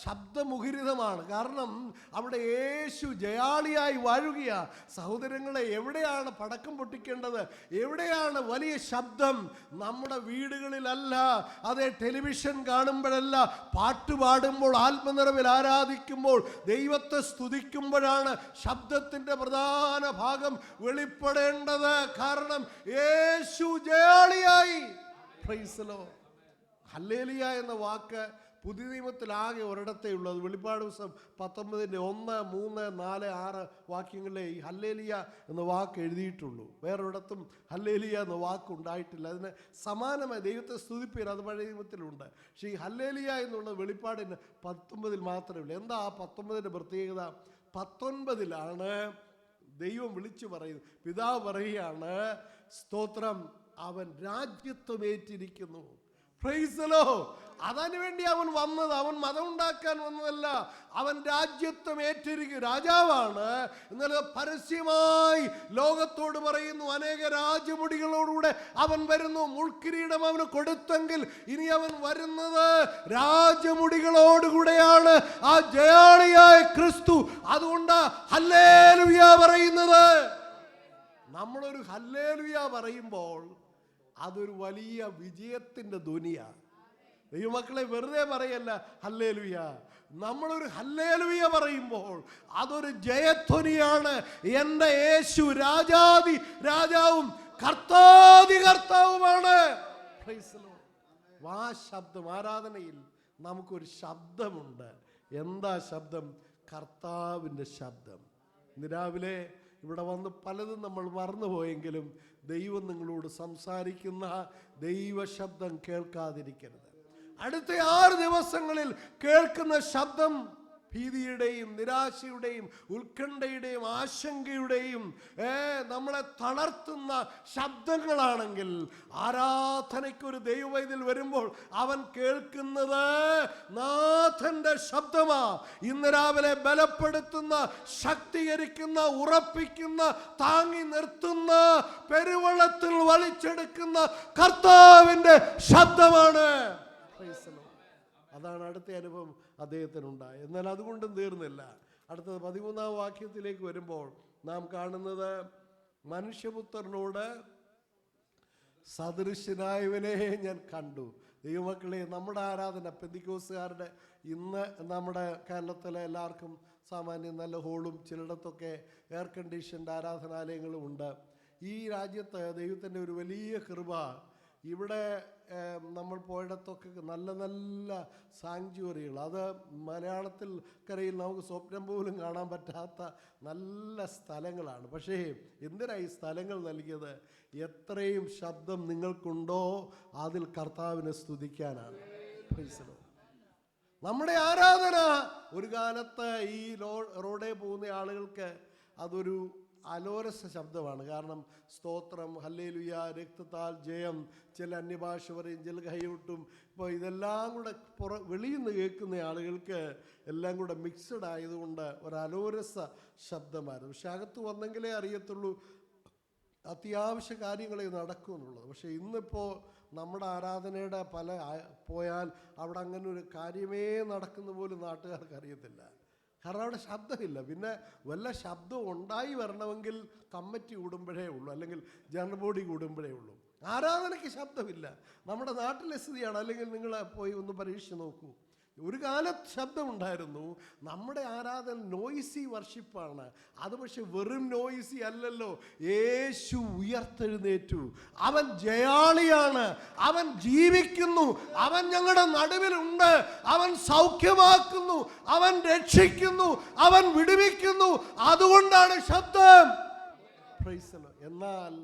Speaker 3: ശബ്ദമുഖരിതമാണ്. കാരണം അവിടെ യേശു ജയാളിയായി വാഴുകയാ. സഹോദരങ്ങളെ, എവിടെയാണ് പടക്കം പൊട്ടിക്കേണ്ടത്? എവിടെയാണ് വലിയ ശബ്ദം? നമ്മുടെ വീടുകളിലല്ല. അതേ, ടെലിവിഷൻ കാണുമ്പോഴല്ല, പാട്ടുപാടുമ്പോൾ, ആത്മനിറവിൽ ആരാധിക്കുമ്പോൾ, ദൈവത്തെ സ്തുതിക്കുമ്പോഴാണ് ശബ്ദത്തിൽ പ്രധാന ഭാഗം വെളിപ്പെടേണ്ടത്. കാരണം യേശു ജയാളിയായി. Praise the Lord. ഹല്ലേലൂയ എന്ന വാക്ക് പുതിയ നിയമത്തിലാകെ ഒരിടത്തേ ഉള്ളൂ. അത് വെളിപ്പാട് പുസ്തകം 19-ന്റെ 1, 3, 4, 6 വാക്യങ്ങളിലെ ഈ ഹല്ലേലൂയ എന്ന വാക്ക് എഴുതിയിട്ടുള്ളൂ. വേറൊരിടത്തും ഹല്ലേലൂയ എന്ന വാക്ക് ഉണ്ടായിട്ടില്ല. അതിന് സമാനമായി ദൈവത്തെ സ്തുതിപ്പീർ അത് പഴയ നിയമത്തിലുണ്ട്. പക്ഷേ ഈ ഹല്ലേലൂയ എന്നുള്ള വെളിപ്പാടിന് 19-ൽ മാത്രമേ ഉള്ളൂ. എന്താ ആ 19-ന്റെ പ്രത്യേകത? 19-ലാണ് ദൈവം വിളിച്ചു പറയുന്നത്. പിതാവ് പറയുകയാണ്, സ്തോത്രം, അവൻ രാജ്യത്വം ഏറ്റിരിക്കുന്നു. Price the Lord. അതിനു വേണ്ടി അവൻ വന്നത്. അവൻ മതം ഉണ്ടാക്കാൻ വന്നതല്ല, അവൻ രാജ്യത്വം ഏറ്റിരിക്കും. രാജാവാണ്. എന്നാൽ പരസ്യമായി ലോകത്തോട് പറയുന്നു, അനേക രാജമുടികളോടുകൂടെ അവൻ വരുന്നു. മുൾക്കിരീടം അവന് കൊടുത്തെങ്കിൽ ഇനി അവൻ വരുന്നത് രാജമുടികളോടുകൂടെയാണ്, ആ ജയാളിയായ ക്രിസ്തു. അതുകൊണ്ട് ഹല്ലേലൂയ പറയുന്നത്. നമ്മളൊരു ഹല്ലേലൂയ പറയുമ്പോൾ അതൊരു വലിയ വിജയത്തിൻ്റെ ധ്വനിയാണ്. ദൈവമക്കളെ, വെറുതെ പറയല്ല ഹല്ലേലൂയ. നമ്മളൊരു ഹല്ലേലൂയ പറയുമ്പോൾ അതൊരു ജയധ്വനിയാണ്. എൻ്റെ യേശു രാജാതി രാജാവും കർത്താതി കർത്താവുമാണ്. ആ ശബ്ദം, ആരാധനയിൽ നമുക്കൊരു ശബ്ദമുണ്ട്. എന്താ ശബ്ദം? കർത്താവിൻ്റെ ശബ്ദം. ഇന്ന് രാവിലെ ഇവിടെ വന്ന് പലതും നമ്മൾ മറന്നുപോയെങ്കിലും ദൈവം നിങ്ങളോട് സംസാരിക്കുന്ന ദൈവശബ്ദം കേൾക്കാതിരിക്കരുത്. അടുത്ത 6 ദിവസങ്ങളിൽ കേൾക്കുന്ന ശബ്ദം ഭീതിയുടെയും നിരാശയുടെയും ഉത്കണ്ഠയുടെയും ആശങ്കയുടെയും നമ്മളെ തളർത്തുന്ന ശബ്ദങ്ങളാണെങ്കിൽ, ആരാധനയ്ക്കൊരു ദൈവവൈദ്യൻ വരുമ്പോൾ അവൻ കേൾക്കുന്നത് നാഥന്റെ ശബ്ദമാ. ഇന്ന് രാവിലെ ബലപ്പെടുത്തുന്ന, ശക്തീകരിക്കുന്ന, ഉറപ്പിക്കുന്ന, താങ്ങി നിർത്തുന്ന, പെരുവെള്ളത്തിൽ വലിച്ചെടുക്കുന്ന കർത്താവിന്റെ ശബ്ദമാണ്. അതാണ് അടുത്ത അനുഭവം അദ്ദേഹത്തിനുണ്ടായത്. എന്നാൽ അതുകൊണ്ടും തീർന്നില്ല. അടുത്തത് 13-ാം വാക്യത്തിലേക്ക് വരുമ്പോൾ നാം കാണുന്നത്, മനുഷ്യപുത്രനോട് സദൃശനായവനെ ഞാൻ കണ്ടു. ദൈവമക്കളെ, നമ്മുടെ ആരാധന പെന്തിക്കോസുകാരുടെ ഇന്ന് നമ്മുടെ കേരളത്തിലെ എല്ലാവർക്കും സാമാന്യം നല്ല ഹോളും ചിലയിടത്തൊക്കെ എയർ കണ്ടീഷൻഡ് ആരാധനാലയങ്ങളും ഉണ്ട്. ഈ രാജ്യത്ത് ദൈവത്തിൻ്റെ ഒരു വലിയ കൃപ. ഇവിടെ നമ്മൾ പോയിടത്തൊക്കെ നല്ല നല്ല സാങ്ച്വറികൾ, അത് മലയാളത്തിൽ കരയിൽ നമുക്ക് സ്വപ്നം പോലും കാണാൻ പറ്റാത്ത നല്ല സ്ഥലങ്ങളാണ്. പക്ഷേ എന്തിനാണ് ഈ സ്ഥലങ്ങൾ നൽകിയത്? എത്രയും ശബ്ദം നിങ്ങൾക്കുണ്ടോ അതിൽ കർത്താവിനെ സ്തുതിക്കാനാണ്. നമ്മുടെ ആരാധന ഒരു കാലത്ത് ഈ റോഡേ പോകുന്ന ആളുകൾക്ക് അതൊരു അലോരസ ശബ്ദമാണ്. കാരണം സ്തോത്രം, ഹല്ലേലൂയ, രക്തത്താൽ ജയം, ചില അന്യഭാഷ പറയും, ചില കൈവിട്ടും. ഇപ്പോൾ ഇതെല്ലാം കൂടെ വെളിയിൽ നിന്ന് കേൾക്കുന്ന ആളുകൾക്ക് എല്ലാം കൂടെ മിക്സഡ് ആയതുകൊണ്ട് ഒരു അലോരസ ശബ്ദമായിരുന്നു. പക്ഷെ അകത്ത് വന്നെങ്കിലേ അറിയത്തുള്ളൂ അത്യാവശ്യ കാര്യങ്ങളെ നടക്കും എന്നുള്ളത്. പക്ഷേ ഇന്നിപ്പോൾ നമ്മുടെ ആരാധനയുടെ പോയാൽ അവിടെ അങ്ങനെ ഒരു കാര്യമേ നടക്കുന്ന പോലും നാട്ടുകാർക്ക് അറിയത്തില്ല. കാരണം അവിടെ ശബ്ദമില്ല. പിന്നെ വല്ല ശബ്ദം ഉണ്ടായി വരണമെങ്കിൽ കമ്മിറ്റി കൂടുമ്പോഴേ ഉള്ളൂ, അല്ലെങ്കിൽ ജനറൽ ബോഡി കൂടുമ്പോഴേ ഉള്ളൂ. ആരാധനയ്ക്ക് ശബ്ദമില്ല. നമ്മുടെ നാട്ടിലെ സ്ഥിതിയാണ്. അല്ലെങ്കിൽ നിങ്ങൾ പോയി ഒന്ന് പരീക്ഷിച്ച് നോക്കൂ. ഒരു കാലത്ത് ശബ്ദമുണ്ടായിരുന്നു. നമ്മുടെ ആരാധന നോയ്സി വർഷിപ്പാണ്. അത് പക്ഷെ വെറും നോയ്സി അല്ലല്ലോ. യേശു ഉയർത്തെഴുന്നേറ്റു. അവൻ ജയാളിയാണ്. അവൻ ജീവിക്കുന്നു. അവൻ ഞങ്ങളുടെ നടുവിലുണ്ട്. അവൻ സൗഖ്യമാക്കുന്നു. അവൻ രക്ഷിക്കുന്നു. അവൻ വിടുവിക്കുന്നു. അതുകൊണ്ടാണ് ശബ്ദം. എന്നാൽ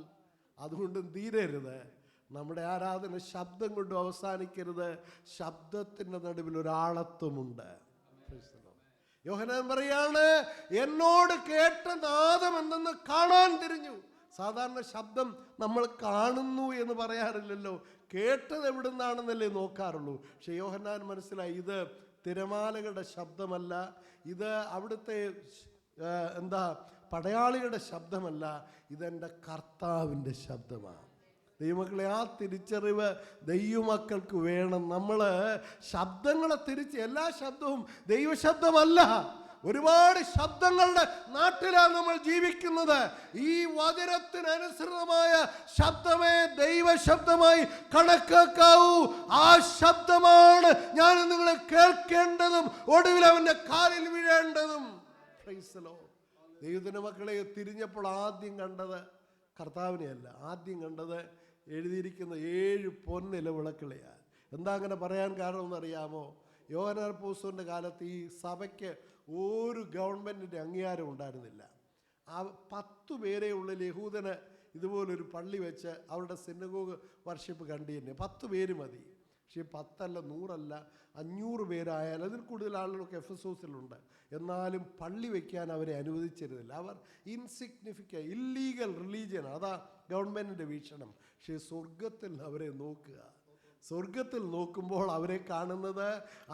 Speaker 3: അതുകൊണ്ടും തീരരുത്. നമ്മുടെ ആരാധന ശബ്ദം കൊണ്ട് അവസാനിക്കരുത്. ശബ്ദത്തിൻ്റെ നടുവിൽ ഒരാളത്വമുണ്ട്. യോഹന്നാൻ പറയാണ്, എന്നോട് കേട്ട നാദം എന്തെന്ന് കാണാൻ തിരിഞ്ഞു. സാധാരണ ശബ്ദം നമ്മൾ കാണുന്നു എന്ന് പറയാറില്ലല്ലോ, കേട്ടത് എവിടുന്നാണെന്നല്ലേ നോക്കാറുള്ളൂ. പക്ഷെ യോഹന്നാൻ മനസ്സിലായി, ഇത് തിരമാലകളുടെ ശബ്ദമല്ല, ഇത് അവിടുത്തെ പടയാളികളുടെ ശബ്ദമല്ല, ഇതെൻ്റെ കർത്താവിൻ്റെ ശബ്ദമാണ്. ദൈവമക്കളെ, ആ തിരിച്ചറിവ് ദൈവമക്കൾക്ക് വേണം. നമ്മൾ ശബ്ദങ്ങളെ എല്ലാ ശബ്ദവും ദൈവശബ്ദമല്ല. ഒരുപാട് ശബ്ദങ്ങളുടെ നാട്ടിലാണ് നമ്മൾ ജീവിക്കുന്നത്. ഈ വചനത്തിനനുസൃതമായ ശബ്ദമേ ദൈവശബ്ദമായി കണക്കാക്കാവൂ. ആ ശബ്ദമാണ് ഞാൻ നിങ്ങളെ കേൾക്കേണ്ടതും ഒടുവിൽ അവൻ്റെ കാലിൽ വീഴേണ്ടതും. ദൈവത്തിൻ്റെ മക്കളെ തിരിഞ്ഞപ്പോൾ ആദ്യം കണ്ടത് കർത്താവിനെയല്ല, ആദ്യം കണ്ടത് എഴുതിയിരിക്കുന്ന 7 പൊന്നില വിളക്കുകളെയാണ്. എന്താ അങ്ങനെ പറയാൻ കാരണം എന്നറിയാമോ? യോഹന്നാൻ അപ്പോസ്തലൻ്റെ കാലത്ത് ഈ സഭയ്ക്ക് ഒരു ഗവൺമെൻറ്റിൻ്റെ അംഗീകാരം ഉണ്ടായിരുന്നില്ല. ആ 10 പേരെ ഉള്ളിൽ യഹൂദന് ഇതുപോലൊരു പള്ളി വെച്ച് അവരുടെ സിനഗോഗ് വർഷിപ്പ് കണ്ടു 10 പേര് മതി. പക്ഷേ 10 അല്ല 100 അല്ല 500 പേരായാലും അതിൽ കൂടുതൽ ആളുകളൊക്കെ എഫെസോസിലുണ്ട്. എന്നാലും പള്ളി വയ്ക്കാൻ അവരെ അനുവദിച്ചിരുന്നില്ല. അവർ ഇൻസിഗ്നിഫിക്കൻ്റ് ഇല്ലീഗൽ റിലീജിയൻ, അതാ ഗവൺമെൻറ്റിൻ്റെ വീക്ഷണം. പക്ഷേ സ്വർഗത്തിൽ അവരെ നോക്കുക, സ്വർഗത്തിൽ നോക്കുമ്പോൾ അവരെ കാണുന്നത്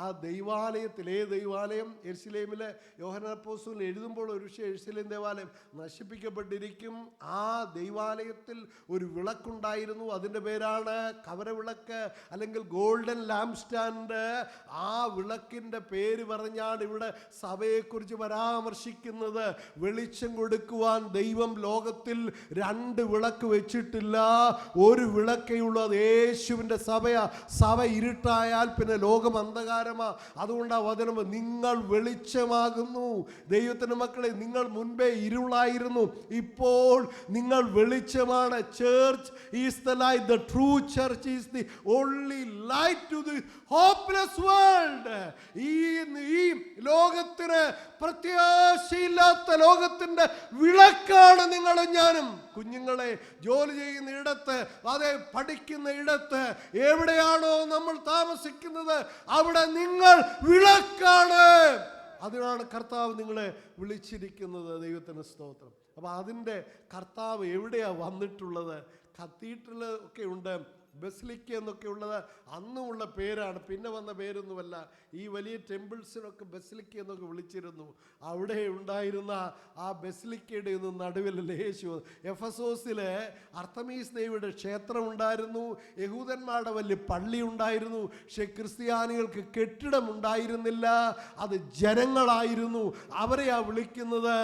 Speaker 3: ആ ദൈവാലയത്തിൽ. ദൈവാലയം യെരുശലേമിലെ യോഹന്നാൻ അപ്പോസ്തലൻ എഴുതുമ്പോൾ ഒരു യെരുശലേം ദേവാലയം നശിപ്പിക്കപ്പെട്ടിരിക്കും. ആ ദൈവാലയത്തിൽ ഒരു വിളക്കുണ്ടായിരുന്നു, അതിൻ്റെ പേരാണ് കവരവിളക്ക് അല്ലെങ്കിൽ ഗോൾഡൻ ലാംപ് സ്റ്റാൻഡ്. ആ വിളക്കിൻ്റെ പേര് പറഞ്ഞാണ് ഇവിടെ സഭയെക്കുറിച്ച് പരാമർശിക്കുന്നത്. വെളിച്ചം കൊടുക്കുവാൻ ദൈവം ലോകത്തിൽ 2 വിളക്ക് വെച്ചിട്ടില്ല, ഒരു വിളക്കേയുള്ളൂ, അത് യേശുവിൻ്റെ സഭ. സഭ ഇരുട്ടായാൽ പിന്നെ ലോകം അന്ധകാരമാ. അതുകൊണ്ടാണ് വചനം നിങ്ങൾ വെളിച്ചമാകുന്നു. ദൈവത്തിൻ്റെ മക്കളെ, നിങ്ങൾ മുൻപേ ഇരുളായിരുന്നു, ഇപ്പോൾ നിങ്ങൾ വെളിച്ചമാണ്. Church is the light. The true church is the only light to the hopeless world. ഈ ലോകത്തിന് പ്രത്യാശയില്ലാത്ത ലോകത്തിൻ്റെ വിളക്കാണ് നിങ്ങളും ഞാനും. കുഞ്ഞുങ്ങളെ, ജോലി ചെയ്യുന്ന ഇടത്ത്, അതെ പഠിക്കുന്ന ഇടത്ത്, എവിടെയാണോ നമ്മൾ താമസിക്കുന്നത് അവിടെ നിങ്ങൾ വിളക്കാണ്. അതിനാണ് കർത്താവ് നിങ്ങളെ വിളിച്ചിരിക്കുന്നത്. ദൈവത്തിന് സ്തോത്രം. അപ്പോൾ അതിൻ്റെ കർത്താവ് എവിടെയാണ് വന്നിട്ടുള്ളത്? കത്തീഡ്രൽ ഒക്കെ ഉണ്ട്, ബസിലിക്ക എന്നൊക്കെ ഉള്ളത് അന്നുമുള്ള പേരാണ്, പിന്നെ വന്ന പേരൊന്നുമല്ല. ഈ വലിയ ടെമ്പിൾസിനൊക്കെ ബസിലിക്ക എന്നൊക്കെ വിളിച്ചിരുന്നു. അവിടെ ഉണ്ടായിരുന്ന ആ ബസിലിക്കയുടെ ഒന്നും നടുവിലല്ലേ യേശു. എഫസോസിൽ അർത്തമീസ് ദേവിയുടെ ക്ഷേത്രം ഉണ്ടായിരുന്നു, യഹൂദന്മാരുടെ വലിയ പള്ളി ഉണ്ടായിരുന്നു. പക്ഷെ ക്രിസ്ത്യാനികൾക്ക് കെട്ടിടം ഉണ്ടായിരുന്നില്ല, അത് ജനങ്ങളായിരുന്നു. അവരെയാ വിളിക്കുന്നത്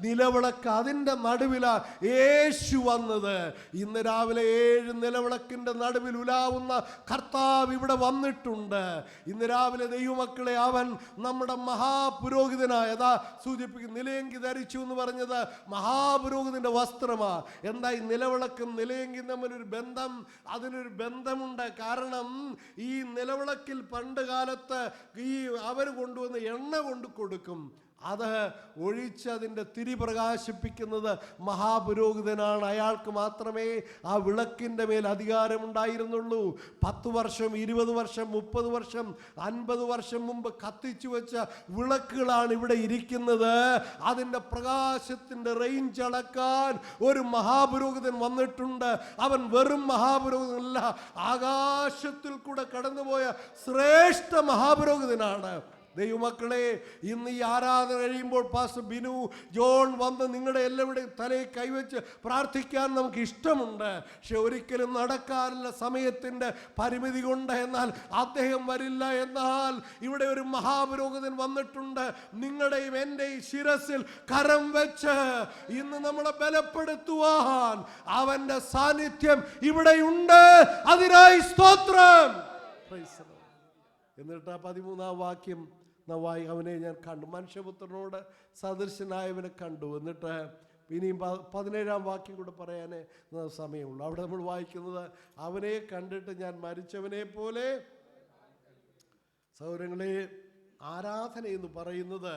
Speaker 3: നിലവിളക്ക്. അതിൻ്റെ നടുവിലാണ് യേശു വന്നത്. ഇന്ന് രാവിലെ 7 നിലവിളക്കിൻ്റെ നടുവിൽ ഉലാവുന്ന കർത്താവ് ഇവിടെ വന്നിട്ടുണ്ട്. ഇന്ന് രാവിലെ ദൈവമക്കളെ, അവൻ നമ്മുടെ മഹാപുരോഹിതനായ, അതാ സൂചിപ്പിക്കും നിലയങ്കി ധരിച്ചു എന്ന് പറഞ്ഞത് മഹാപുരോഹിതന്റെ വസ്ത്രമാ. എന്താ ഈ നിലവിളക്കും നിലയങ്കി തമ്മിലൊരു ബന്ധം? അതിനൊരു ബന്ധമുണ്ട്. കാരണം ഈ നിലവിളക്കിൽ പണ്ട് കാലത്ത് ഈ അവർ കൊണ്ടുവന്ന് എണ്ണ കൊണ്ട് കൊടുക്കും, അത് ഒഴിച്ചതിൻ്റെ തിരി പ്രകാശിപ്പിക്കുന്നത് മഹാപുരോഹിതനാണ്. അയാൾക്ക് മാത്രമേ ആ വിളക്കിൻ്റെ മേൽ അധികാരമുണ്ടായിരുന്നുള്ളൂ. 10 വർഷം 20 വർഷം 30 വർഷം 50 വർഷം മുമ്പ് കത്തിച്ചു വെച്ച വിളക്കുകളാണ് ഇവിടെ ഇരിക്കുന്നത്. അതിൻ്റെ പ്രകാശത്തിൻ്റെ റേഞ്ച് അളക്കാൻ ഒരു മഹാപുരോഹിതൻ വന്നിട്ടുണ്ട്. അവൻ വെറും മഹാപുരോഹിതനല്ല, ആകാശത്തിൽ കൂടെ കടന്നുപോയ ശ്രേഷ്ഠ മഹാപുരോഹിതനാണ്. ദൈവമക്കളെ, ഇന്ന് ഈ ആരാധന കഴിയുമ്പോൾ പാസ്റ്റർ ബിനു ജോൺ വന്ന് നിങ്ങളുടെ എല്ലാവരുടെയും തലയിൽ കൈവച്ച് പ്രാർത്ഥിക്കാൻ നമുക്ക് ഇഷ്ടമുണ്ട്. പക്ഷെ ഒരിക്കലും നടക്കാറില്ല, സമയത്തിൻ്റെ പരിമിതി കൊണ്ട്. എന്നാൽ അദ്ദേഹം വരില്ല. എന്നാൽ ഇവിടെ ഒരു മഹാപുരോഹിതൻ വന്നിട്ടുണ്ട്. നിങ്ങളുടെയും എൻ്റെയും ശിരസിൽ കരം വെച്ച് ഇന്ന് നമ്മളെ ബലപ്പെടുത്തുവാൻ അവൻ്റെ സാന്നിധ്യം ഇവിടെയുണ്ട്. അതിനായി സ്തോത്രം. എന്നിട്ട് 13-ാം വാക്യം അവനെ ഞാൻ കണ്ടു, മനുഷ്യപുത്രനോട് സദൃശനായവനെ കണ്ടു. എന്നിട്ട് ഇനിയും 17-ാം വാക്യം കൂടെ പറയാൻ സമയമുള്ളൂ. അവിടെ നമ്മൾ വായിക്കുന്നത്, അവനെ കണ്ടിട്ട് ഞാൻ മരിച്ചവനെ പോലെ. സഹോദരങ്ങളെ, ആരാധന എന്ന് പറയുന്നത്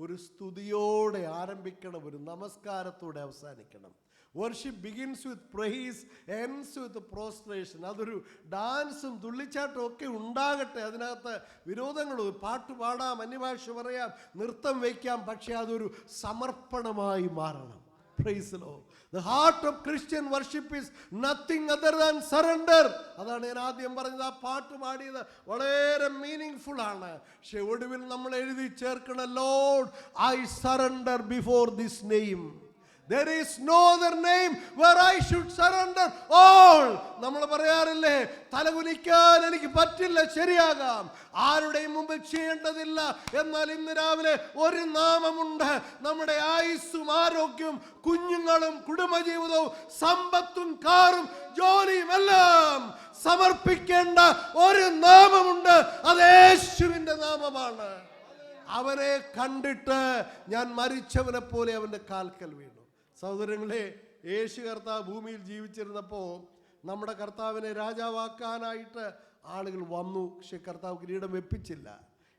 Speaker 3: ഒരു സ്തുതിയോടെ ആരംഭിക്കണം, ഒരു നമസ്കാരത്തോടെ അവസാനിക്കണം. Worship begins with praise, ends with prostration. അതൊരു ഡാൻസും തുള്ളിച്ചാട്ടും ഒക്കെ ഉണ്ടാകട്ടെ. അതിനകത്ത് വിരോധങ്ങളും, പാട്ട് പാടാം, അന്യഭാഷ പറയാം, നൃത്തം വയ്ക്കാം, പക്ഷെ അതൊരു സമർപ്പണമായി മാറണം. Praise the Lord. The heart of Christian worship is nothing other than surrender. അതാണ് ഞാൻ ആദ്യം പറഞ്ഞത്. ആ പാട്ട് പാടിയത് വളരെ മീനിങ് ഫുൾ ആണ്. പക്ഷെ ഒടുവിൽ നമ്മൾ എഴുതി ചേർക്കണം, Lord, I surrender before this name. There is no other name where I should surrender all. നമ്മൾ പറയാറില്ലേ, തലകുനിക്കാൻ എനിക്ക് പറ്റില്ല, ശരിയാകാം, ആരുടെയും മുമ്പിൽ ചെയ്യേണ്ടതില്ല. എന്നാൽ ഇന്ന് രാവിലെ ഒരു നാമമുണ്ട്. നമ്മുടെ ആയുസ്സും ആരോഗ്യവും കുഞ്ഞുങ്ങളും കുടുംബജീവിതവും സമ്പത്തും കാറും ജോലിയും എല്ലാം സമർപ്പിക്കേണ്ട ഒരു നാമമുണ്ട്. അത് യേശുവിൻ്റെ നാമമാണ്. അവനെ കണ്ടിട്ട് ഞാൻ മരിച്ചവനെ പോലെ അവൻ്റെ കാൽക്കൽ വീണു. സഹോദരങ്ങളെ, യേശു കർത്താവ് ഭൂമിയിൽ ജീവിച്ചിരുന്നപ്പോൾ നമ്മുടെ കർത്താവിനെ രാജാവാക്കാനായിട്ട് ആളുകൾ വന്നു. പക്ഷെ കർത്താവ് കിരീടം വെപ്പിച്ചില്ല.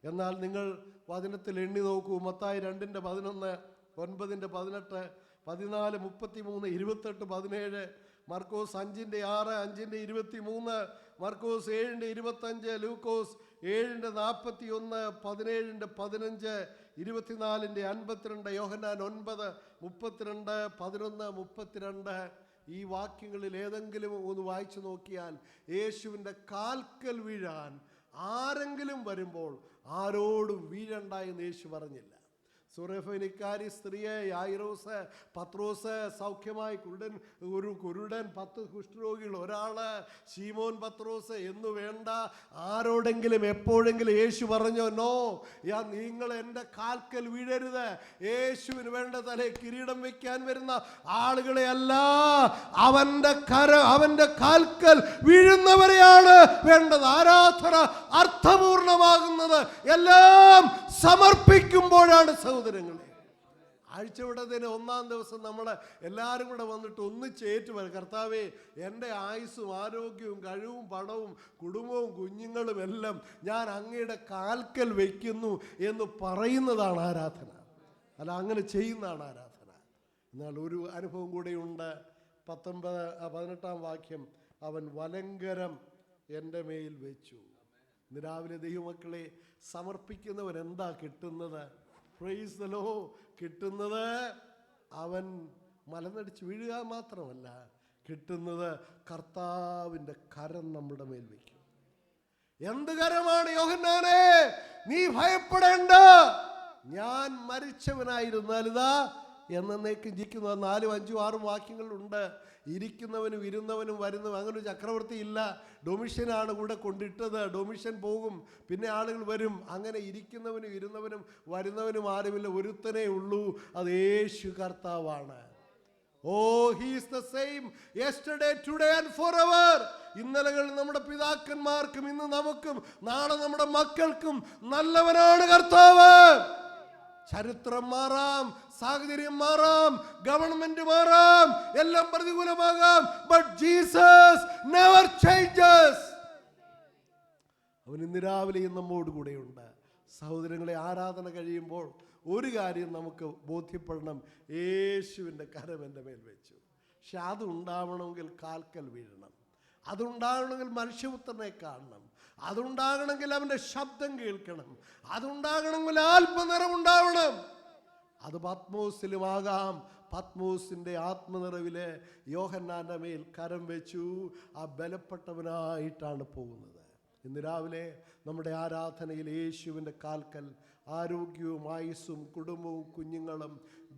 Speaker 3: എന്നാൽ നിങ്ങൾ വചനത്തിൽ എണ്ണി നോക്കൂ. മത്തായി 2:11, 9:18, 14, 33, 28, 17, മർക്കോസ് 5:6, 5:23, മർക്കോസ് 7:25, ലൂക്കോസ് 7:41, 17:15, 24:52, യോഹന്നാൻ 9:32, 11:32. ഈ വാക്യങ്ങളിൽ ഏതെങ്കിലും ഒന്ന് വായിച്ചു നോക്കിയാൽ യേശുവിൻ്റെ കാൽക്കൽ വീഴാൻ ആരെങ്കിലും വരുമ്പോൾ ആരോടും വീഴണ്ട എന്ന് യേശു പറഞ്ഞില്ല. സുറഫനിക്കാരി സ്ത്രീയെ, യായിറോസ്, പത്രോസ്, സൗഖ്യമായി കുരുടൻ, 10 കുഷ്ഠരോഗികൾ, ഒരാള് ശീമോൻ പത്രോസ് എന്നു വേണ്ട. ആരോടെങ്കിലും എപ്പോഴെങ്കിലും യേശു പറഞ്ഞോ? നോ, നിങ്ങൾ എൻ്റെ കാൽക്കൽ വീഴരുത്. യേശുവിന് വേണ്ട തലേ കിരീടം വെക്കാൻ വരുന്ന ആളുകളെ അല്ല, അവൻ്റെ കാൽക്കൽ വീഴുന്നവരെയാണ് വേണ്ടത്. ആരാധന അർത്ഥപൂർണമാകുന്നത് എല്ലാം സമർപ്പിക്കുമ്പോഴാണ് സഹോദരങ്ങളെ. ആഴ്ചവിടത്തിന് 1-ാം ദിവസം നമ്മൾ എല്ലാവരും കൂടെ വന്നിട്ട് ഒന്നിച്ചേറ്റ് വരും. കർത്താവേ, എൻ്റെ ആയുസ്സും ആരോഗ്യവും കഴിവും പണവും കുടുംബവും കുഞ്ഞുങ്ങളും എല്ലാം ഞാൻ അങ്ങയുടെ കാൽക്കൽ വയ്ക്കുന്നു എന്ന് പറയുന്നതാണ് ആരാധന, അല്ല അങ്ങനെ ചെയ്യുന്നതാണ് ആരാധന. എന്നാൽ ഒരു അനുഭവം കൂടെയുണ്ട്. 18-ാം വാക്യം, അവൻ വലങ്കരം എൻ്റെ മേൽ വെച്ചു. ഇന്ന് രാവിലെ ദൈവമക്കളെ, സമർപ്പിക്കുന്നവൻ എന്താ കിട്ടുന്നത്? Price the Lord. കിട്ടുന്നത് അവൻ മലനടിച്ച് വീഴുക മാത്രമല്ല, കിട്ടുന്നത് കർത്താവിൻ്റെ കരം നമ്മുടെ മേൽ വയ്ക്കും. എന്ത് കരമാണ്? യോഹന്നാനെ, നീ ഭയപ്പെടേണ്ട, ഞാൻ മരിച്ചവനായിരുന്നാൽ ഇതാ എന്നേക്കും ജീവിക്കുന്ന 4, 5, 6 വാക്യങ്ങളുണ്ട്. ഇരിക്കുന്നവനും ഇരുന്നവനും വരുന്നവനും, അങ്ങനെ ഒരു ചക്രവർത്തി ഇല്ല. ഡൊമിഷ്യനാണ് കൂടെ കൊണ്ടിട്ടത്. ഡൊമിഷ്യൻ പോകും, പിന്നെ ആളുകൾ വരും. അങ്ങനെ ഇരിക്കുന്നവനും ഇരുന്നവനും വരുന്നവനും ആരുമില്ല, ഒരുത്തനേ ഉള്ളൂ, അത് യേശു കർത്താവാണ്. He is the same yesterday today and forever. ഇന്നലകൾ നമ്മുടെ പിതാക്കന്മാർക്കും ഇന്ന് നമുക്കും നാളെ നമ്മുടെ മക്കൾക്കും നല്ലവനാണ് കർത്താവ്. ചരിത്രം മാറാം, സാഹചര്യം മാറാം, ഗവൺമെന്റ് മാറാം, എല്ലാം പ്രതികൂലമാകാം, ബട്ട് ജീസസ് നെവർ ചേഞ്ചസ്. അവൻ ഇന്ന് രാവിലെയും നമ്മോട് കൂടെയുണ്ട്. സഹോദരങ്ങളെ, ആരാധന കഴിയുമ്പോൾ ഒരു കാര്യം നമുക്ക് ബോധ്യപ്പെടണം, യേശുവിൻ്റെ കരം എൻ്റെ മേൽ വെച്ചു. പക്ഷെ അതുണ്ടാവണമെങ്കിൽ കാൽക്കൽ വീഴണം, അതുണ്ടാകണമെങ്കിൽ മനുഷ്യപുത്രനെ കാണണം, അതുണ്ടാകണമെങ്കിൽ അവൻ്റെ ശബ്ദം കേൾക്കണം, അതുണ്ടാകണമെങ്കിൽ ആത്മനിറവ് ഉണ്ടാവണം. അത് പത്മോസിലുമാകാം. പത്മോസിൻ്റെ ആത്മനിറവില് യോഹന്നാൻ്റെ മേൽ കരം വെച്ചു. ആ ബലപ്പെട്ടവനായിട്ടാണ് പോകുന്നത്. ഇന്ന് രാവിലെ നമ്മുടെ ആരാധനയിൽ യേശുവിൻ്റെ കാൽക്കൽ ആരോഗ്യവും ആയുസ്സും കുടുംബവും കുഞ്ഞുങ്ങളും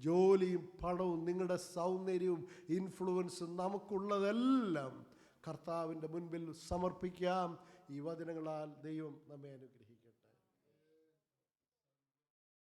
Speaker 3: ജോലിയും പണവും നിങ്ങളുടെ സൗന്ദര്യവും ഇൻഫ്ലുവൻസും നമുക്കുള്ളതെല്ലാം കർത്താവിൻ്റെ മുൻപിൽ സമർപ്പിക്കാം. ഈ വചനങ്ങളാൽ ദൈവം നമ്മെ അനുഗ്രഹിക്കും.